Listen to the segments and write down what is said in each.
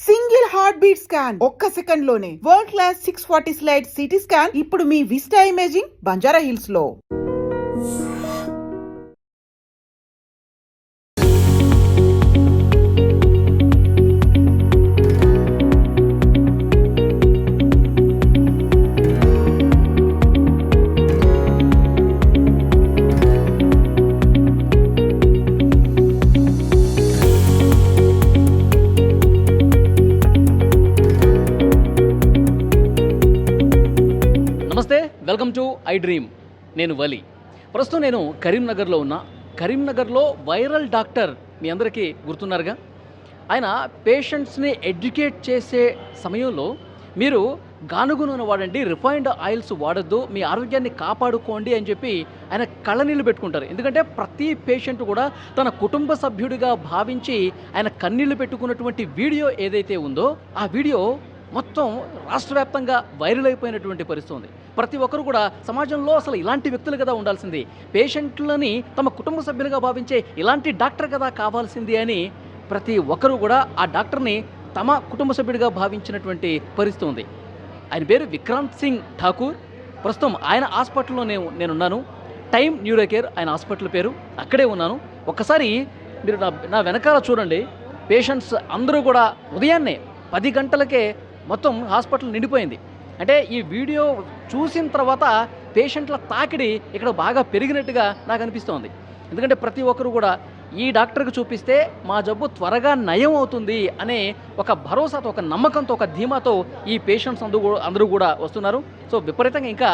Single heart beat scan ఒక్క second లోనే world class 640 slide CT scan ఇప్పుడు మీ vista imaging Banjara hills లో. నమస్తే, వెల్కమ్ టు ఐ డ్రీమ్. నేను వలి. ప్రస్తుతం నేను కరీంనగర్లో ఉన్నా. కరీంనగర్లో వైరల్ డాక్టర్ మీ అందరికీ గుర్తున్నారుగా. ఆయన పేషెంట్స్ని ఎడ్యుకేట్ చేసే సమయంలో మీరు గానుగ నూనె వాడండి, రిఫైన్డ్ ఆయిల్స్ వాడద్దు, మీ ఆరోగ్యాన్ని కాపాడుకోండి అని చెప్పి ఆయన కళ్ళనీళ్ళు పెట్టుకుంటారు. ఎందుకంటే ప్రతి పేషెంట్ కూడా తన కుటుంబ సభ్యుడిగా భావించి ఆయన కన్నీళ్లు పెట్టుకున్నటువంటి వీడియో ఏదైతే ఉందో ఆ వీడియో మొత్తం రాష్ట్ర వ్యాప్తంగా వైరల్ అయిపోయినటువంటి పరిస్థితి ఉంది. ప్రతి ఒక్కరు కూడా సమాజంలో అసలు ఇలాంటి వ్యక్తులు కదా ఉండాల్సింది, పేషెంట్లని తమ కుటుంబ సభ్యులుగా భావించే ఇలాంటి డాక్టర్ కదా కావాల్సింది అని ప్రతి ఒక్కరు కూడా ఆ డాక్టర్ని తమ కుటుంబ సభ్యుడిగా భావించినటువంటి పరిస్థితి ఉంది. ఆయన పేరు విక్రాంత్ సింగ్ ఠాకూర్. ప్రస్తుతం ఆయన హాస్పిటల్లో నేనున్నాను. టైమ్ న్యూరో కేర్ ఆయన హాస్పిటల్ పేరు. అక్కడే ఉన్నాను. ఒక్కసారి మీరు నా వెనకాల చూడండి. పేషెంట్స్ అందరూ కూడా ఉదయాన్నే 10 గంటలకే మొత్తం హాస్పిటల్ నిండిపోయింది. అంటే ఈ వీడియో చూసిన తర్వాత పేషెంట్ల తాకిడి ఇక్కడ బాగా పెరిగినట్టుగా నాకు అనిపిస్తోంది. ఎందుకంటే ప్రతి ఒక్కరు కూడా ఈ డాక్టర్కి చూపిస్తే మా జబ్బు త్వరగా నయం అవుతుంది అనే ఒక భరోసాతో, ఒక నమ్మకంతో, ఒక ధీమాతో ఈ పేషెంట్స్ అందరూ కూడా వస్తున్నారు. సో విపరీతంగా ఇంకా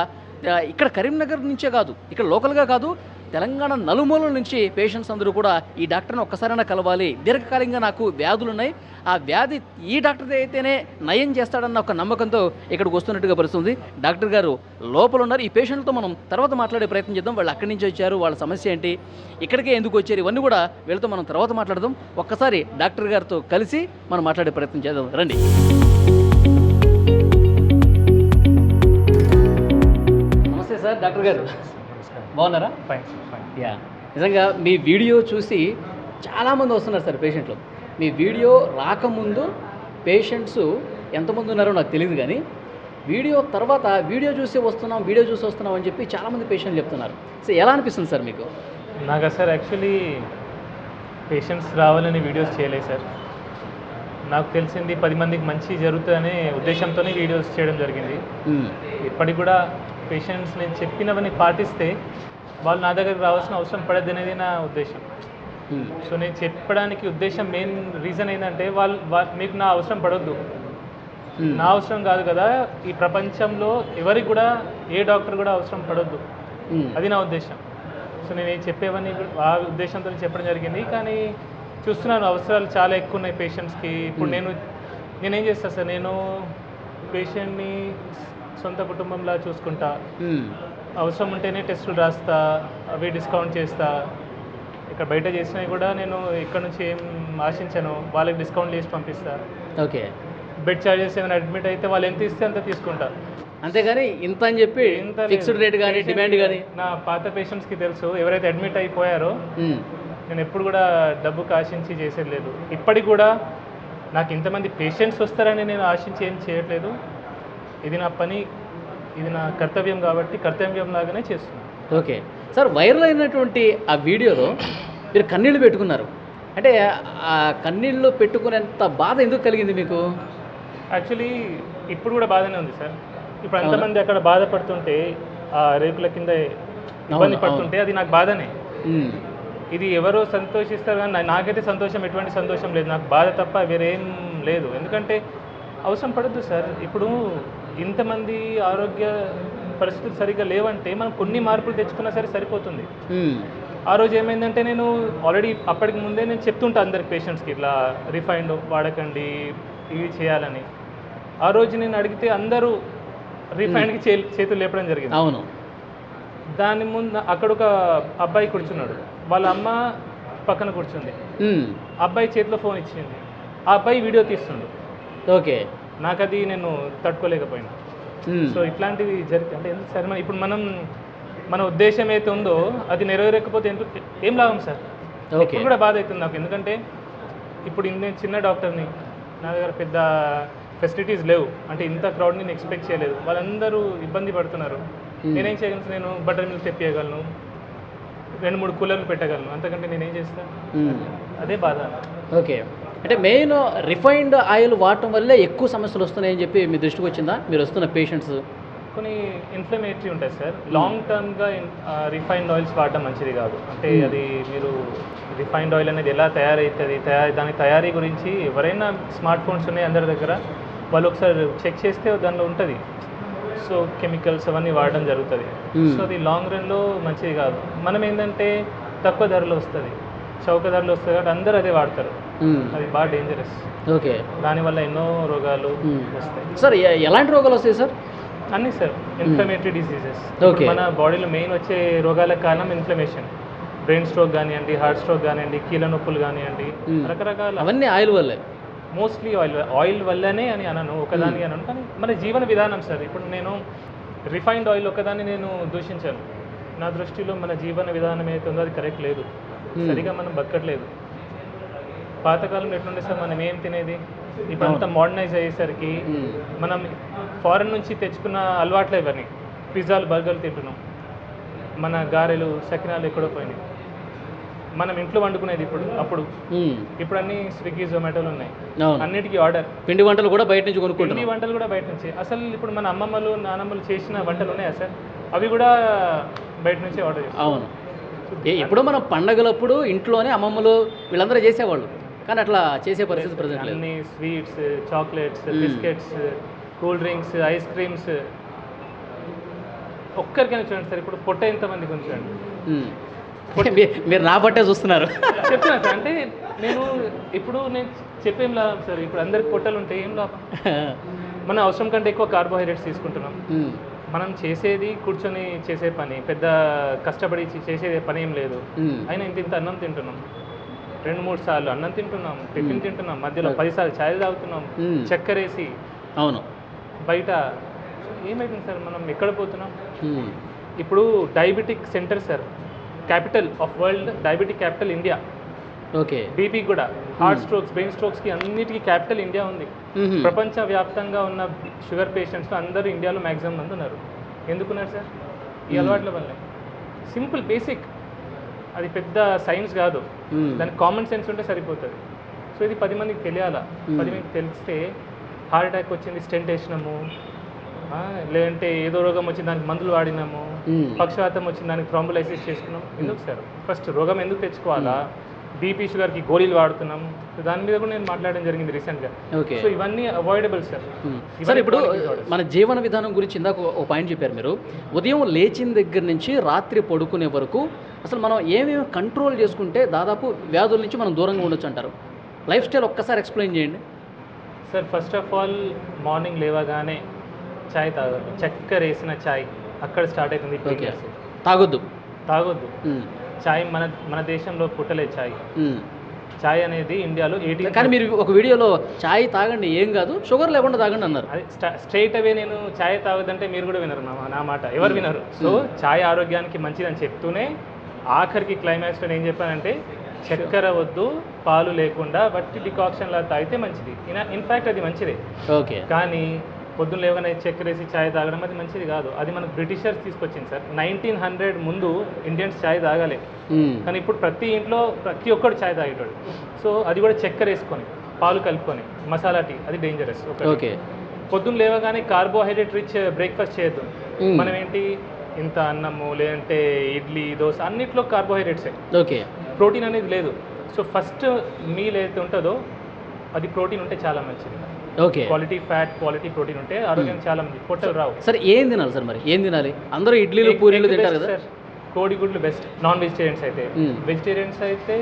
ఇక్కడ కరీంనగర్ నుంచే కాదు, ఇక్కడ లోకల్గా కాదు, తెలంగాణ నలుమూలల నుంచి పేషెంట్స్ అందరూ కూడా ఈ డాక్టర్ని ఒక్కసారైనా కలవాలి, దీర్ఘకాలికంగా నాకు వ్యాధులు ఉన్నాయి, ఆ వ్యాధి ఈ డాక్టర్ అయితేనే నయం చేస్తాడన్న ఒక నమ్మకంతో ఇక్కడికి వస్తున్నట్టుగా పరిస్థితుంది. డాక్టర్ గారు లోపల ఉన్నారు. ఈ పేషెంట్లతో మనం తర్వాత మాట్లాడే ప్రయత్నం చేద్దాం. వాళ్ళు అక్కడి నుంచి వచ్చారు, వాళ్ళ సమస్య ఏంటి, ఇక్కడికే ఎందుకు వచ్చారు, ఇవన్నీ కూడా వీళ్ళతో మనం తర్వాత మాట్లాడదాం. ఒక్కసారి డాక్టర్ గారితో కలిసి మనం మాట్లాడే ప్రయత్నం చేద్దాం. రండి. నమస్తే సార్. డాక్టర్ గారు బాగున్నారా? ఫైన్. యా, నిజంగా మీ వీడియో చూసి చాలామంది వస్తున్నారు సార్ పేషెంట్లు. మీ వీడియో రాకముందు పేషెంట్స్ ఎంతమంది ఉన్నారో నాకు తెలియదు, కానీ వీడియో తర్వాత వీడియో చూసి వస్తున్నాం అని చెప్పి చాలామంది పేషెంట్లు చెప్తున్నారు. సో ఎలా అనిపిస్తుంది సార్ మీకు? నాకు సార్ యాక్చువల్లీ పేషెంట్స్ రావాలని వీడియోస్ చేయలేదు సార్. నాకు తెలిసింది 10 మందికి మంచి జరుగుతుందనే ఉద్దేశంతోనే వీడియోస్ చేయడం జరిగింది. ఇప్పటికి కూడా పేషెంట్స్ నేను చెప్పినవన్నీ పాటిస్తే వాళ్ళు నా దగ్గరికి రావాల్సిన అవసరం పడద్దు అనేది నా ఉద్దేశం. సో నేను చెప్పడానికి ఉద్దేశం మెయిన్ రీజన్ ఏంటంటే వాళ్ళు మీకు నా అవసరం పడొద్దు, నా అవసరం కాదు కదా, ఈ ప్రపంచంలో ఎవరికి కూడా ఏ డాక్టర్ కూడా అవసరం పడొద్దు, అది నా ఉద్దేశం. సో నేను చెప్పేవన్నీ ఆ ఉద్దేశంతో చెప్పడం జరిగింది. కానీ చూస్తున్నాను అవసరాలు చాలా ఎక్కువ ఉన్నాయి పేషెంట్స్కి. ఇప్పుడు నేనేం చేస్తాను సార్, నేను పేషెంట్ని సొంత కుటుంబంలా చూసుకుంటా, అవసరం ఉంటేనే టెస్టులు రాస్తా, అవి డిస్కౌంట్ చేస్తా. ఇక్కడ బయట చేసినవి కూడా నేను ఇక్కడ నుంచి ఏం ఆశించాను, వాళ్ళకి డిస్కౌంట్ చేసి పంపిస్తా. ఓకే. బెడ్ ఛార్జెస్ ఏమైనా అడ్మిట్ అయితే వాళ్ళు ఎంత ఇస్తే అంత తీసుకుంటా, అంతేగాని ఇంత అని చెప్పి ఫిక్స్డ్ రేట్ కానీ డిమాండ్ కానీ. నా పాత పేషెంట్స్కి తెలుసు, ఎవరైతే అడ్మిట్ అయిపోయారో నేను ఎప్పుడు కూడా డబ్బుకి ఆశించి చేసేది లేదు. ఇప్పటికి కూడా నాకు ఇంతమంది పేషెంట్స్ వస్తారని నేను ఆశించి ఏం చేయట్లేదు. ఇది నా పని, ఇది నా కర్తవ్యం కాబట్టి కర్తవ్యం లాగానే చేస్తున్నాను. ఓకే సార్, వైరల్ అయినటువంటి ఆ వీడియోలో మీరు కన్నీళ్ళు పెట్టుకున్నారు. అంటే ఆ కన్నీళ్ళు పెట్టుకునేంత బాధ ఎందుకు కలిగింది మీకు? యాక్చువల్లీ ఇప్పుడు కూడా బాధనే ఉంది సార్. ఇప్పుడు అంతమంది అక్కడ బాధపడుతుంటే, ఆ రేకుల కింద ఇబ్బంది పడుతుంటే అది నాకు బాధనే. ఇది ఎవరో సంతోషిస్తారు కానీ నాకైతే సంతోషం, ఎటువంటి సంతోషం లేదు, నాకు బాధ తప్ప వేరేం లేదు. ఎందుకంటే అవసరం పడద్దు సార్. ఇప్పుడు ఇంతమంది ఆరోగ్య పరిస్థితులు సరిగ్గా లేవంటే మనం కొన్ని మార్పులు తెచ్చుకున్నా సరే సరిపోతుంది. ఆ రోజు ఏమైందంటే నేను ఆల్రెడీ అప్పటికి ముందే నేను చెప్తుంటా అందరికి పేషెంట్స్కి ఇట్లా రిఫైండ్ వాడకండి, ఇవి చేయాలని. ఆ రోజు నేను అడిగితే అందరూ రిఫైండ్కి చేతులు లేపడం జరిగింది. అవును. దాని ముందు అక్కడ ఒక అబ్బాయి కూర్చున్నాడు, వాళ్ళ అమ్మ పక్కన కూర్చుంది. అబ్బాయి చేతిలో ఫోన్ ఇచ్చింది, ఆ అబ్బాయి వీడియో తీస్తుండు. ఓకే. నాకు అది నేను తట్టుకోలేకపోయినా. సో ఇట్లాంటివి జరిగితే అంటే ఎందుకు సార్, ఇప్పుడు మన ఉద్దేశం అయితే ఉందో అది నెరవేరకపోతే ఏం లాభం సార్? ఇప్పుడు కూడా బాధ అవుతుంది నాకు. ఎందుకంటే ఇప్పుడు నేను చిన్న డాక్టర్ని, నా దగ్గర పెద్ద ఫెసిలిటీస్ లేవు, అంటే ఇంత క్రౌడ్ని నేను ఎక్స్పెక్ట్ చేయలేదు, వాళ్ళందరూ ఇబ్బంది పడుతున్నారు. నేనేం చేయగలను? నేను బటర్ మిల్క్ తెప్పియగలను, 2-3 కూలర్లు పెట్టగలను, అంతకంటే నేనేం చేస్తాను? అదే బాధ. ఓకే, అంటే మెయిన్ రిఫైన్డ్ ఆయిల్ వాడటం వల్లే ఎక్కువ సమస్యలు వస్తున్నాయని చెప్పి మీ దృష్టికి వచ్చిందా మీరు వస్తున్న పేషెంట్స్? కొన్ని ఇన్ఫ్లమేటరీ ఉంటాయి సార్. లాంగ్ టర్మ్గా రిఫైన్డ్ ఆయిల్స్ వాడడం మంచిది కాదు. అంటే అది మీరు రిఫైన్డ్ ఆయిల్ అనేది ఎలా తయారవుతుంది, దాని తయారీ గురించి ఎవరైనా స్మార్ట్ ఫోన్స్ ఉన్నాయి అందరి దగ్గర, వాళ్ళు ఒకసారి చెక్ చేస్తే దానిలో ఉంటుంది. సో కెమికల్స్ అవన్నీ వాడడం జరుగుతుంది. సో అది లాంగ్ రన్లో మంచిది కాదు. మనం ఏంటంటే తక్కువ ధరలో వస్తుంది, చౌక ధరలో వస్తుంది కాబట్టి అందరూ అదే వాడతారు. అది బాగా డేంజరస్. ఓకే, దానివల్ల ఎన్నో రోగాలు వస్తాయి. సార్ ఎలాంటి రోగాలు వస్తాయి సార్? అన్నీ సార్, ఇన్ఫ్లమేటరీ డిసీజెస్. ఓకే, మన బాడీలో మెయిన్ వచ్చే రోగాలకు కారణం ఇన్ఫ్లమేషన్. బ్రెయిన్ స్ట్రోక్ కానివ్వండి, హార్ట్ స్ట్రోక్ కానివ్వండి, కీళ్ళ నొప్పులు కానివ్వండి, రకరకాల, అవన్నీ ఆయిల్ వల్లే. మోస్ట్లీ ఆయిల్ వల్లనే అని అనను, ఒకదాని అనను, కానీ మన జీవన విధానం సార్. ఇప్పుడు నేను రిఫైన్డ్ ఆయిల్ ఒకదాన్ని నేను దూషించాను. నా దృష్టిలో మన జీవన విధానం ఏదైతే ఉందో అది కరెక్ట్ లేదు, సరిగా మనం బతకట్లేదు. పాతకాలంలో ఎట్లుండే సార్, మనం ఏం తినేది, ఇప్పుడు అంతా మోడర్నైజ్ అయ్యేసరికి మనం ఫారెన్ నుంచి తెచ్చుకున్న అలవాట్లే ఇవన్నీ. పిజ్జాలు, బర్గర్లు తింటున్నాం, మన గారెలు, సకినాలు ఎక్కడో పోయినాయి. మనం ఇంట్లో వండుకునేది ఇప్పుడు అన్ని స్విగ్గీ, జొమాటోలు ఉన్నాయి, అన్నిటికీ ఆర్డర్. పిండి వంటలు కూడా బయట నుంచి కొనుక్కుంటున్నాం. పిండి వంటలు కూడా బయట నుంచి. అసలు ఇప్పుడు మన అమ్మమ్మలు, నానమ్మలు చేసిన వంటలు ఉన్నాయా సార్? అవి కూడా బయట నుంచి ఆర్డర్ చేస్తాం. అవును, ఎప్పుడో మనం పండగలప్పుడు ఇంట్లోనే అమ్మమ్మలు వీళ్ళందరూ చేసేవాళ్ళు, కానీ అట్లా చేసే పరిస్థితి ప్రజెంట్ లేదు. అన్ని sweets, chocolates, biscuits, cool drinks, ice creams. ఒక్కరికైనా చూడండి సార్, ఇప్పుడు పొట్ట ఎంతమందికి ఉంచండి. మీరు నా పట్టే చూస్తున్నారు. చెప్తున్నా సార్, అంటే నేను చెప్పేం లాభం సార్, ఇప్పుడు అందరికి పొట్టలు ఉంటే ఏం లాభం? మన అవసరం కంటే ఎక్కువ కార్బోహైడ్రేట్స్ తీసుకుంటున్నాం. మనం చేసేది కూర్చొని చేసే పని, పెద్ద కష్టపడి చేసే పని ఏం లేదు, అయినా ఇంత అన్నం తింటున్నాం. 2-3 సార్లు అన్నం తింటున్నాం, టిఫిన్ తింటున్నాం, మధ్యలో 10 సార్లు ఛాయ్ తాగుతున్నాం, చక్కెర వేసి. అవును, బయట ఏమైతుంది సార్, మనం ఎక్కడ పోతున్నాం? ఇప్పుడు diabetic centre sir, capital of world, diabetic capital India. Okay, BP కూడా, హార్ట్ స్ట్రోక్స్, బ్రెయిన్ స్ట్రోక్స్కి అన్నిటికీ క్యాపిటల్ ఇండియా ఉంది. ప్రపంచవ్యాప్తంగా ఉన్న షుగర్ పేషెంట్స్ అందరూ ఇండియాలో మ్యాక్సిమం మంది ఉన్నారు. ఎందుకున్నారు సార్? ఈ అలవాట్ల వల్లే. సింపుల్, బేసిక్, అది పెద్ద సైన్స్ కాదు, దానికి కామన్ సెన్స్ ఉంటే సరిపోతుంది. సో ఇది 10 మందికి తెలియాలా. 10 మందికి తెలిస్తే హార్ట్ అటాక్ వచ్చింది, స్టెంట్ వేసినాము, లేదంటే ఏదో రోగం వచ్చింది దానికి మందులు వాడినాము, పక్షవాతం వచ్చింది దానికి థ్రాంబోలైసిస్ చేసుకున్నాం. ఎందుకు సార్? ఫస్ట్ రోగం ఎందుకు తెచ్చుకోవాలా? బీపీ, షుగర్కి గోళీలు వాడుతున్నాం. సో దాని మీద కూడా నేను మాట్లాడడం జరిగింది రీసెంట్గా. సో ఇవన్నీ అవాయిడబుల్ సార్. సార్, ఇప్పుడు మన జీవన విధానం గురించి ఇందాక ఒక పాయింట్ చెప్పారు మీరు. ఉదయం లేచిన దగ్గర నుంచి రాత్రి పడుకునే వరకు అసలు మనం ఏమేమి కంట్రోల్ చేసుకుంటే దాదాపు వ్యాధుల నుంచి మనం దూరంగా ఉండొచ్చు అంటారు? లైఫ్ స్టైల్ ఒక్కసారి ఎక్స్ప్లెయిన్ చేయండి sir. First of all morning లేవగానే ఛాయ్ తాగద్దు, చక్కెర వేసిన ఛాయ్ అక్కడ స్టార్ట్ అవుతుంది. తాగొద్దు. ఛాయ్ మన దేశంలో పుట్టలేదు ఛాయ్. ఛాయ్ అనేది ఇండియాలో 18. కానీ మీరు ఒక వీడియోలో ఛాయ్ తాగండి, ఏం కాదు, షుగర్ లేకుండా తాగండి అన్నారు. అది స్ట్రైట్ అవే నేను ఛాయ్ తాగదంటే మీరు కూడా వినరు నా మాట, ఎవరు వినరు. సో ఛాయ్ ఆరోగ్యానికి మంచిదని చెప్తూనే ఆఖరికి క్లైమాక్స్లో ఏం చెప్పానంటే చక్కెర వద్దు, పాలు లేకుండా వట్టి డికాక్షన్లా తాగితే మంచిది. ఇన్ఫ్యాక్ట్ అది మంచిదే. ఓకే, కానీ పొద్దున్న లేవగానే చక్కెర వేసి ఛాయ్ తాగడం అది మంచిది కాదు. అది మనకు బ్రిటిషర్స్ తీసుకొచ్చింది సార్. 1900 ముందు ఇండియన్స్ ఛాయ్ తాగలే, కానీ ఇప్పుడు ప్రతి ఇంట్లో ప్రతి ఒక్కడు ఛాయ్ తాగేటాడు. సో అది కూడా చక్కెర వేసుకొని, పాలు కలుపుకొని, మసాలా టీ, అది డేంజరస్. ఓకే, పొద్దున్న లేవగానే కార్బోహైడ్రేట్ రిచ్ బ్రేక్ఫాస్ట్ చేయొద్దు. మనం ఏంటి, ఇంత అన్నము, లేదంటే ఇడ్లీ, దోశ, అన్నిట్లో కార్బోహైడ్రేట్సే. ఓకే, ప్రోటీన్ అనేది లేదు. సో ఫస్ట్ మీల్ ఏదైతే ఉంటుందో అది ప్రోటీన్ ఉంటే చాలా మంచిది. Okay, quality fat, quality protein ఉంటే ఆరోగ్యం చాలా మంది, పొట్టలు రావు. సరే ఏం తినాలి సార్? మరి ఏం తినాలి? అందరూ ఇడ్లీలు, పూరీలు తింటారు కదా సార్. కోడిగుడ్లు బెస్ట్ నాన్ వెజిటేరియన్స్ అయితే. వెజిటేరియన్స్ అయితే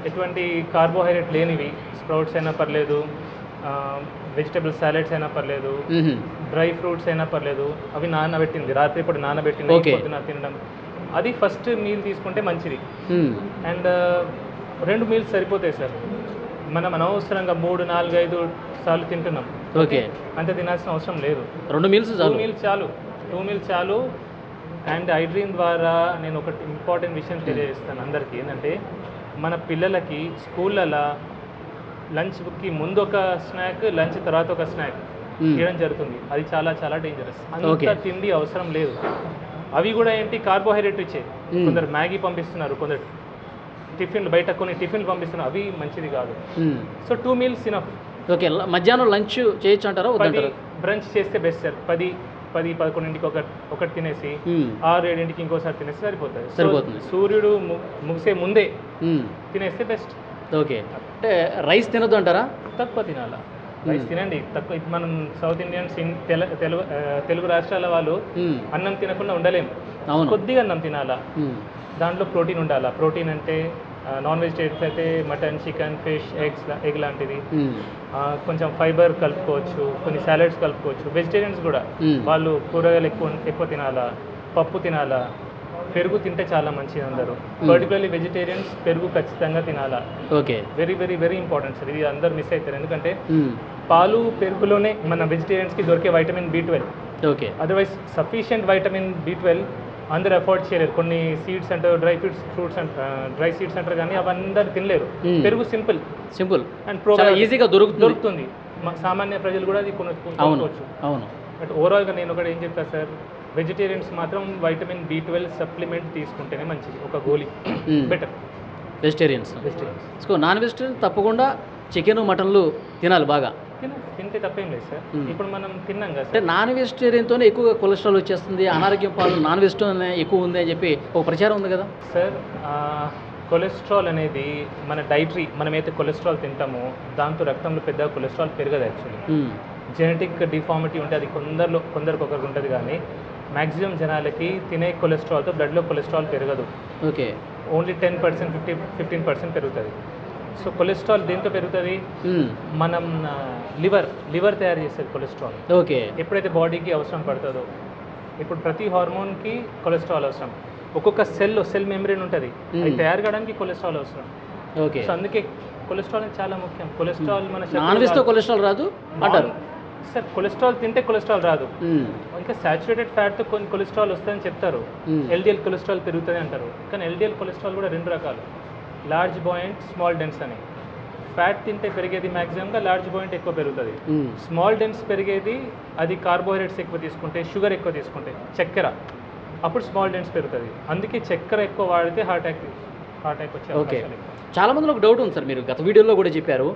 ఎటువంటి కార్బోహైడ్రేట్ లేనివి, స్ప్రౌట్స్ అయినా పర్లేదు, వెజిటబుల్ సాలెడ్స్ అయినా పర్లేదు, డ్రై ఫ్రూట్స్ అయినా పర్లేదు, అవి నానబెట్టింది, రాత్రి ఇప్పుడు నానబెట్టింది, పొద్దున తినడం, అది ఫస్ట్ మీల్ తీసుకుంటే మంచిది. అండ్ 2 మీల్స్ సరిపోతాయి సార్. మనం అనవసరంగా 3, 4, 5 సార్లు తింటున్నాం. ఓకే, అంత తినాల్సిన అవసరం లేదు. 2 మీల్స్ చాలు. 2 మీల్స్ చాలు. అండ్ ఐడ్రీమ్ ద్వారా నేను ఒకటి ఇంపార్టెంట్ విషయం తెలియజేస్తాను అందరికీ. ఏంటంటే మన పిల్లలకి స్కూళ్ళలో లంచ్కి ముందు ఒక స్నాక్, లంచ్ తర్వాత ఒక స్నాక్ ఇవ్వడం జరుగుతుంది. అది చాలా చాలా డేంజరస్. అంత తిండి అవసరం లేదు. అవి కూడా ఏంటి, కార్బోహైడ్రేట్ ఇచ్చే. కొందరు మ్యాగీ పంపిస్తున్నారు, కొందరు టిఫిన్లు బయట కొన్ని టిఫిన్లు పంపిస్తున్నారు, అవి మంచిది కాదు. So 2 meals enough. ఓకే, మధ్యాహ్నం లంచ్ చేయొచ్చు అంటారా? 10 బ్రంచ్ చేస్తే బెస్ట్ సార్. 10-11కి ఒకటి తినేసి 6-7కి ఇంకోసారి తినేసి సరిపోతుంది. సూర్యుడు ముగిసే ముందే తినేస్తే బెస్ట్. ఓకే, అంటే రైస్ తినొద్దు అంటారా? తక్కువ తినాలా, రైస్ తినండి తక్కువ. మనం సౌత్ ఇండియన్స్ తెలుగు రాష్ట్రాల వాళ్ళు అన్నం తినకుండా ఉండలేము. కొద్దిగా అన్నం తినాలా, దాంట్లో ప్రోటీన్ ఉండాలా. ప్రోటీన్ అంటే నాన్ వెజిటేరియన్స్ అయితే మటన్, చికెన్, ఫిష్, ఎగ్ లాంటిది. కొంచెం ఫైబర్ కలుపుకోవచ్చు, కొన్ని సాలెడ్స్ కలుపుకోవచ్చు. వెజిటేరియన్స్ కూడా వాళ్ళు కూరగాయలు ఎక్కువ తినాలా, పప్పు తినాలా, పెరుగు తింటే చాలా మంచిది అందరూ. పర్టికులర్లీ వెజిటేరియన్స్ పెరుగు ఖచ్చితంగా తినాలా. Okay, very very very important sir. ఇది అందరు మిస్ అవుతారు, ఎందుకంటే పాలు పెరుగులోనే మన వెజిటేరియన్స్కి దొరికే vitamin B12. Okay, otherwise sufficient vitamin B12 అందరు అఫోర్డ్ చేయలేరు. కొన్ని సీడ్స్ అంటారు, ఫ్రూట్స్ డ్రై సీడ్స్ అంటారు, కానీ అవి అందరు తినలేరు. పెరుగు సింపుల్ అండ్ ఈజీగా దొరుకుతుంది. సామాన్య ప్రజలు కూడా అది కొనుక్కోవచ్చు. అవును. బట్ ఓవరాల్గా నేను ఒకటి ఏం చెప్తాను సార్, వెజిటేరియన్స్ మాత్రం వైటమిన్ B12 సప్లిమెంట్ తీసుకుంటేనే మంచిది, ఒక గోళీ better. Vegetarians. So non vegetarian తప్పకుండా చికెన్, మటన్లు తినాలి బాగా. తింటే తప్పేం లేదు సార్. ఇప్పుడు మనం తిన్నాం కదా, అంటే నాన్ వెజిటేరియన్తోనే ఎక్కువగా కొలెస్ట్రాల్ వచ్చేస్తుంది, అనారోగ్యం పాలు నాన్ వెజిటేరియన్ ఎక్కువ ఉంది అని చెప్పి ఒక ప్రచారం ఉంది కదా సార్. కొలెస్ట్రాల్ అనేది మన డైటరీ, మనమైతే కొలెస్ట్రాల్ తింటామో దాంతో రక్తంలో పెద్ద కొలెస్ట్రాల్ పెరగదు. యాక్చువల్లీ జెనెటిక్ డిఫార్మిటీ ఉంటే అది కొందరికి ఒకరికి ఉంటుంది, కానీ మ్యాక్సిమం జనాలకి తినే కొలెస్ట్రాల్తో బ్లడ్లో కొలెస్ట్రాల్ పెరగదు. ఓకే, ఓన్లీ 10%, 15% పెరుగుతుంది. సో కొలెస్ట్రాల్ దేంతో పెరుగుతుంది, మనం లివర్ తయారు చేసేది కొలెస్ట్రాల్. ఓకే, ఎప్పుడైతే బాడీకి అవసరం పడుతుందో. ఇప్పుడు ప్రతి హార్మోన్కి కొలెస్ట్రాల్ అవసరం. ఒక్కొక్క సెల్ మెంబ్రేన్ ఉంటుంది, అది తయారు కావడానికి కొలెస్ట్రాల్ అవసరం. ఓకే, సో అందుకే కొలెస్ట్రాల్ చాలా ముఖ్యం. కొలెస్ట్రాల్ మన నాన్ వెజ్తో కొలెస్ట్రాల్ రాదు అంటారు సార్. కొలెస్ట్రాల్ తింటే కొలెస్ట్రాల్ రాదు, ఇంకా సాచురేటెడ్ ఫ్యాట్తో కొన్ని కొలెస్ట్రాల్ వస్తుందని చెప్తారు. LDL కొలెస్ట్రాల్ పెరుగుతుంది అంటారు, కానీ LDL కొలెస్ట్రాల్ కూడా 2 రకాలు, లార్జ్ బాయింట్, స్మాల్ డెన్స్ అని. ఫ్యాట్ తింటే పెరిగేది మ్యాక్సిమంగా లార్జ్ బాయింట్ ఎక్కువ పెరుగుతుంది. స్మాల్ డెన్స్ పెరిగేది అది కార్బోహైడ్రేట్స్ ఎక్కువ తీసుకుంటే, షుగర్ ఎక్కువ తీసుకుంటే, చక్కెర, అప్పుడు స్మాల్ డెన్స్ పెరుగుతుంది. అందుకే చక్కెర ఎక్కువ వాడితే హార్ట్ అటాక్ వచ్చే అవకాశాలు ఎక్కువ. చాలా మందిలో ఒక డౌట్ ఉంది సార్, మీరు గత వీడియోలో కూడా చెప్పారు,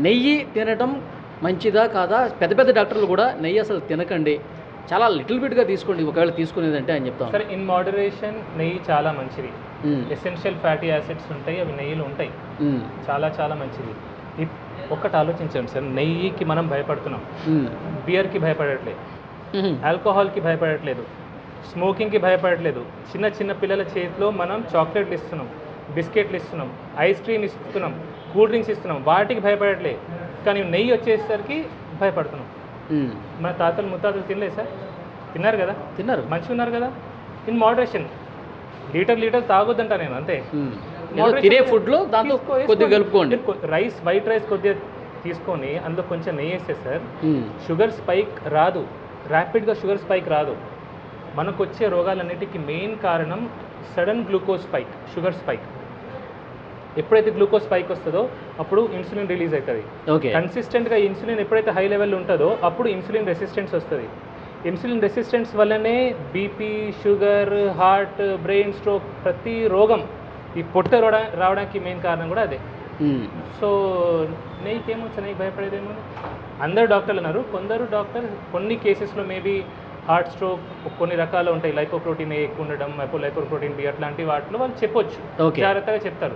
నెయ్యి తినటం మంచిదా కాదా? పెద్ద డాక్టర్లు కూడా నెయ్యి అసలు తినకండి, చాలా లిటిల్ బిట్గా తీసుకోండి ఒకవేళ తీసుకునేదంటే అని చెప్తాం. సరే, ఇన్ మోడరేషన్ నెయ్యి చాలా మంచిది. ఎసెన్షియల్ ఫ్యాటీ యాసిడ్స్ ఉంటాయి, అవి నెయ్యిలో ఉంటాయి, చాలా చాలా మంచిది. ఒక్కటి ఆలోచించండి సార్, నెయ్యికి మనం భయపడుతున్నాం, బియర్కి భయపడట్లేదు, ఆల్కహాల్కి భయపడట్లేదు, స్మోకింగ్కి భయపడట్లేదు. చిన్న పిల్లల చేతిలో మనం చాక్లెట్లు ఇస్తున్నాం, బిస్కెట్లు ఇస్తున్నాం, ఐస్ క్రీమ్ ఇస్తున్నాం, కూల్ డ్రింక్స్ ఇస్తున్నాం, వాటికి భయపడట్లేదు. కానీ నెయ్యి వచ్చేసరికి భయపడుతున్నాం. మన తాతలు ముత్తాతలు తినలేదు సార్, తిన్నారు కదా, మంచిగా ఉన్నారు కదా. ఇన్ మోడరేషన్, లీటర్ తాగొద్దంట నేను, అంతే. తినే ఫుడ్లో దాంతో కొద్దిగా కలుపుకోండి. వైట్ రైస్ కొద్దిగా తీసుకొని అందులో కొంచెం నెయ్యి వేస్తే సార్ షుగర్ స్పైక్ రాదు, ర్యాపిడ్గా షుగర్ స్పైక్ రాదు. మనకు వచ్చే రోగాలన్నిటికీ మెయిన్ కారణం sudden glucose spike, sugar spike. ఎప్పుడైతే గ్లూకోజ్ స్పైక్ వస్తుందో అప్పుడు ఇన్సులిన్ రిలీజ్ అవుతుంది. కన్సిస్టెంట్గా ఇన్సులిన్ ఎప్పుడైతే హై లెవెల్ ఉంటుందో అప్పుడు ఇన్సులిన్ రెసిస్టెన్స్ వస్తుంది. ఇన్సులిన్ రెసిస్టెన్స్ వల్లనే BP, sugar, heart, brain stroke, ప్రతి రోగం ఈ పొట్ట రావడానికి మెయిన్ కారణం కూడా అదే. సో నెయ్యికి ఏమొచ్చు, నెయ్యి భయపడేదేమో. అందరు డాక్టర్లు అన్నారు, కొందరు డాక్టర్ కొన్ని కేసెస్లో మేబీ హార్ట్ స్ట్రోక్ కొన్ని రకాలు ఉంటాయి, లైపోప్రోటీన్ ఎక్కువ ఉండడం, లైపోప్రోటీన్ బి, అట్లాంటి వాటిలో వాళ్ళు చెప్పొచ్చు, జాగ్రత్తగా చెప్తారు.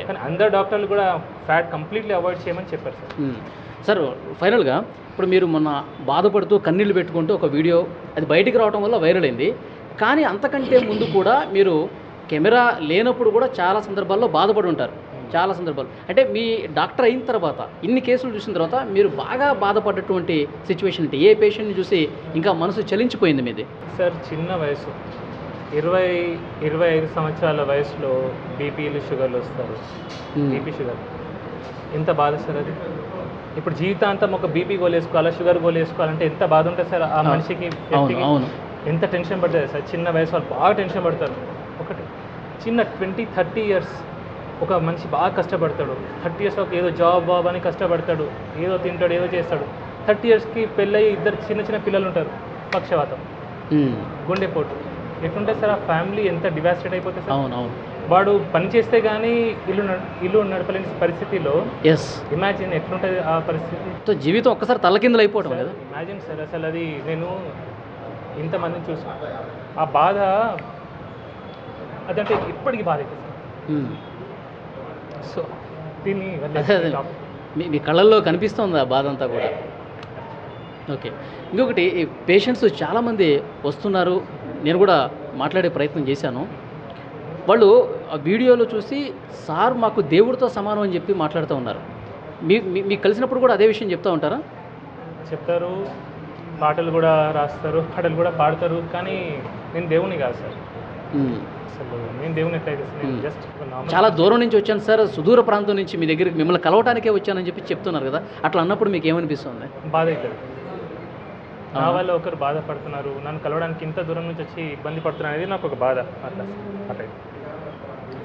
కానీ అందరు డాక్టర్లు కూడా ఫ్యాట్ కంప్లీట్లీ అవాయిడ్ చేయమని చెప్పారు సార్. సార్ ఫైనల్గా ఇప్పుడు మీరు మొన్న బాధపడుతూ కన్నీళ్ళు పెట్టుకుంటూ ఒక వీడియో అది బయటికి రావడం వల్ల వైరల్ అయింది, కానీ అంతకంటే ముందు కూడా మీరు కెమెరా లేనప్పుడు కూడా చాలా సందర్భాల్లో బాధపడి ఉంటారు. చాలా సందర్భాలు అంటే మీ డాక్టర్ అయిన తర్వాత ఇన్ని కేసులు చూసిన తర్వాత మీరు బాగా బాధపడ్డటువంటి సిచ్యువేషన్ అంటే ఏ పేషెంట్ని చూసి ఇంకా మనసు చలించిపోయింది మీది? సార్ చిన్న వయసు 20-25 సంవత్సరాల వయసులో బీపీలు, షుగర్లు వస్తారు. బీపీ, షుగర్ ఎంత బాధ సార్ అది. ఇప్పుడు జీవితాంతం ఒక బీపీ గోల్ వేసుకోవాలా, షుగర్ గోల్ వేసుకోవాలంటే ఎంత బాధ ఉంటుంది సార్ ఆ మనిషికి, ఎంత టెన్షన్ పడుతుంది సార్. చిన్న వయసు వాళ్ళు బాగా టెన్షన్ పడతారు. ఒకటి చిన్న 20-30 ఇయర్స్ ఒక మనిషి బాగా కష్టపడతాడు, 30 years ఒక ఏదో జాబ్ అని కష్టపడతాడు, ఏదో తింటాడు, ఏదో చేస్తాడు. 30 yearsకి పెళ్ళయి ఇద్దరు చిన్న చిన్న పిల్లలు ఉంటారు, పక్షవాతం, గుండెపోటు. ఎట్లుంటుంది సార్ ఆ ఫ్యామిలీ, ఎంత డివాస్టేట్ అయిపోతుంది సార్. అవునవును. వాడు పని చేస్తే కానీ ఇల్లు నడపలేని పరిస్థితిలో ఎస్, ఇమాజిన్ ఎట్లుంటుంది ఆ పరిస్థితి. సో జీవితం ఒక్కసారి తలకిందులు అయిపోవడం కదా. ఇమాజిన్ సార్, అసలు అది నేను ఇంతమందిని చూసి ఆ బాధ అదంటే ఇప్పటికీ బాధ అవుతుంది సార్. సో దీన్ని మీ కళ్ళల్లో కనిపిస్తుంది ఆ బాధ అంతా కూడా. ఓకే, ఇంకొకటి పేషెంట్స్ చాలామంది వస్తున్నారు, నేను కూడా మాట్లాడే ప్రయత్నం చేశాను. వాళ్ళు ఆ వీడియోలో చూసి సార్ మాకు దేవుడితో సమానం అని చెప్పి మాట్లాడుతూ ఉన్నారు. మీకు కలిసినప్పుడు కూడా అదే విషయం చెప్తూ ఉంటారా? చెప్తారు, పాటలు కూడా రాస్తారు, పాటలు కూడా పాడతారు. కానీ నేను దేవుని కాదు సార్, అసలు నేను దేవుని ఎట్లయితే నేను జస్ట్ చాలా దూరం నుంచి వచ్చాను సార్, సుదూర ప్రాంతం నుంచి మీ దగ్గరికి మిమ్మల్ని కలవటానికే వచ్చానని చెప్పి చెప్తున్నారు కదా, అట్లా అన్నప్పుడు మీకు ఏమనిపిస్తుంది? బాధ అవుతుంది. నా వల్ల ఒకరు బాధపడుతున్నారు, నన్ను కలవడానికి ఇంత దూరం నుంచి వచ్చి ఇబ్బంది పడుతున్నారు అనేది నాకు ఒక బాధ. అట్లా అట్లా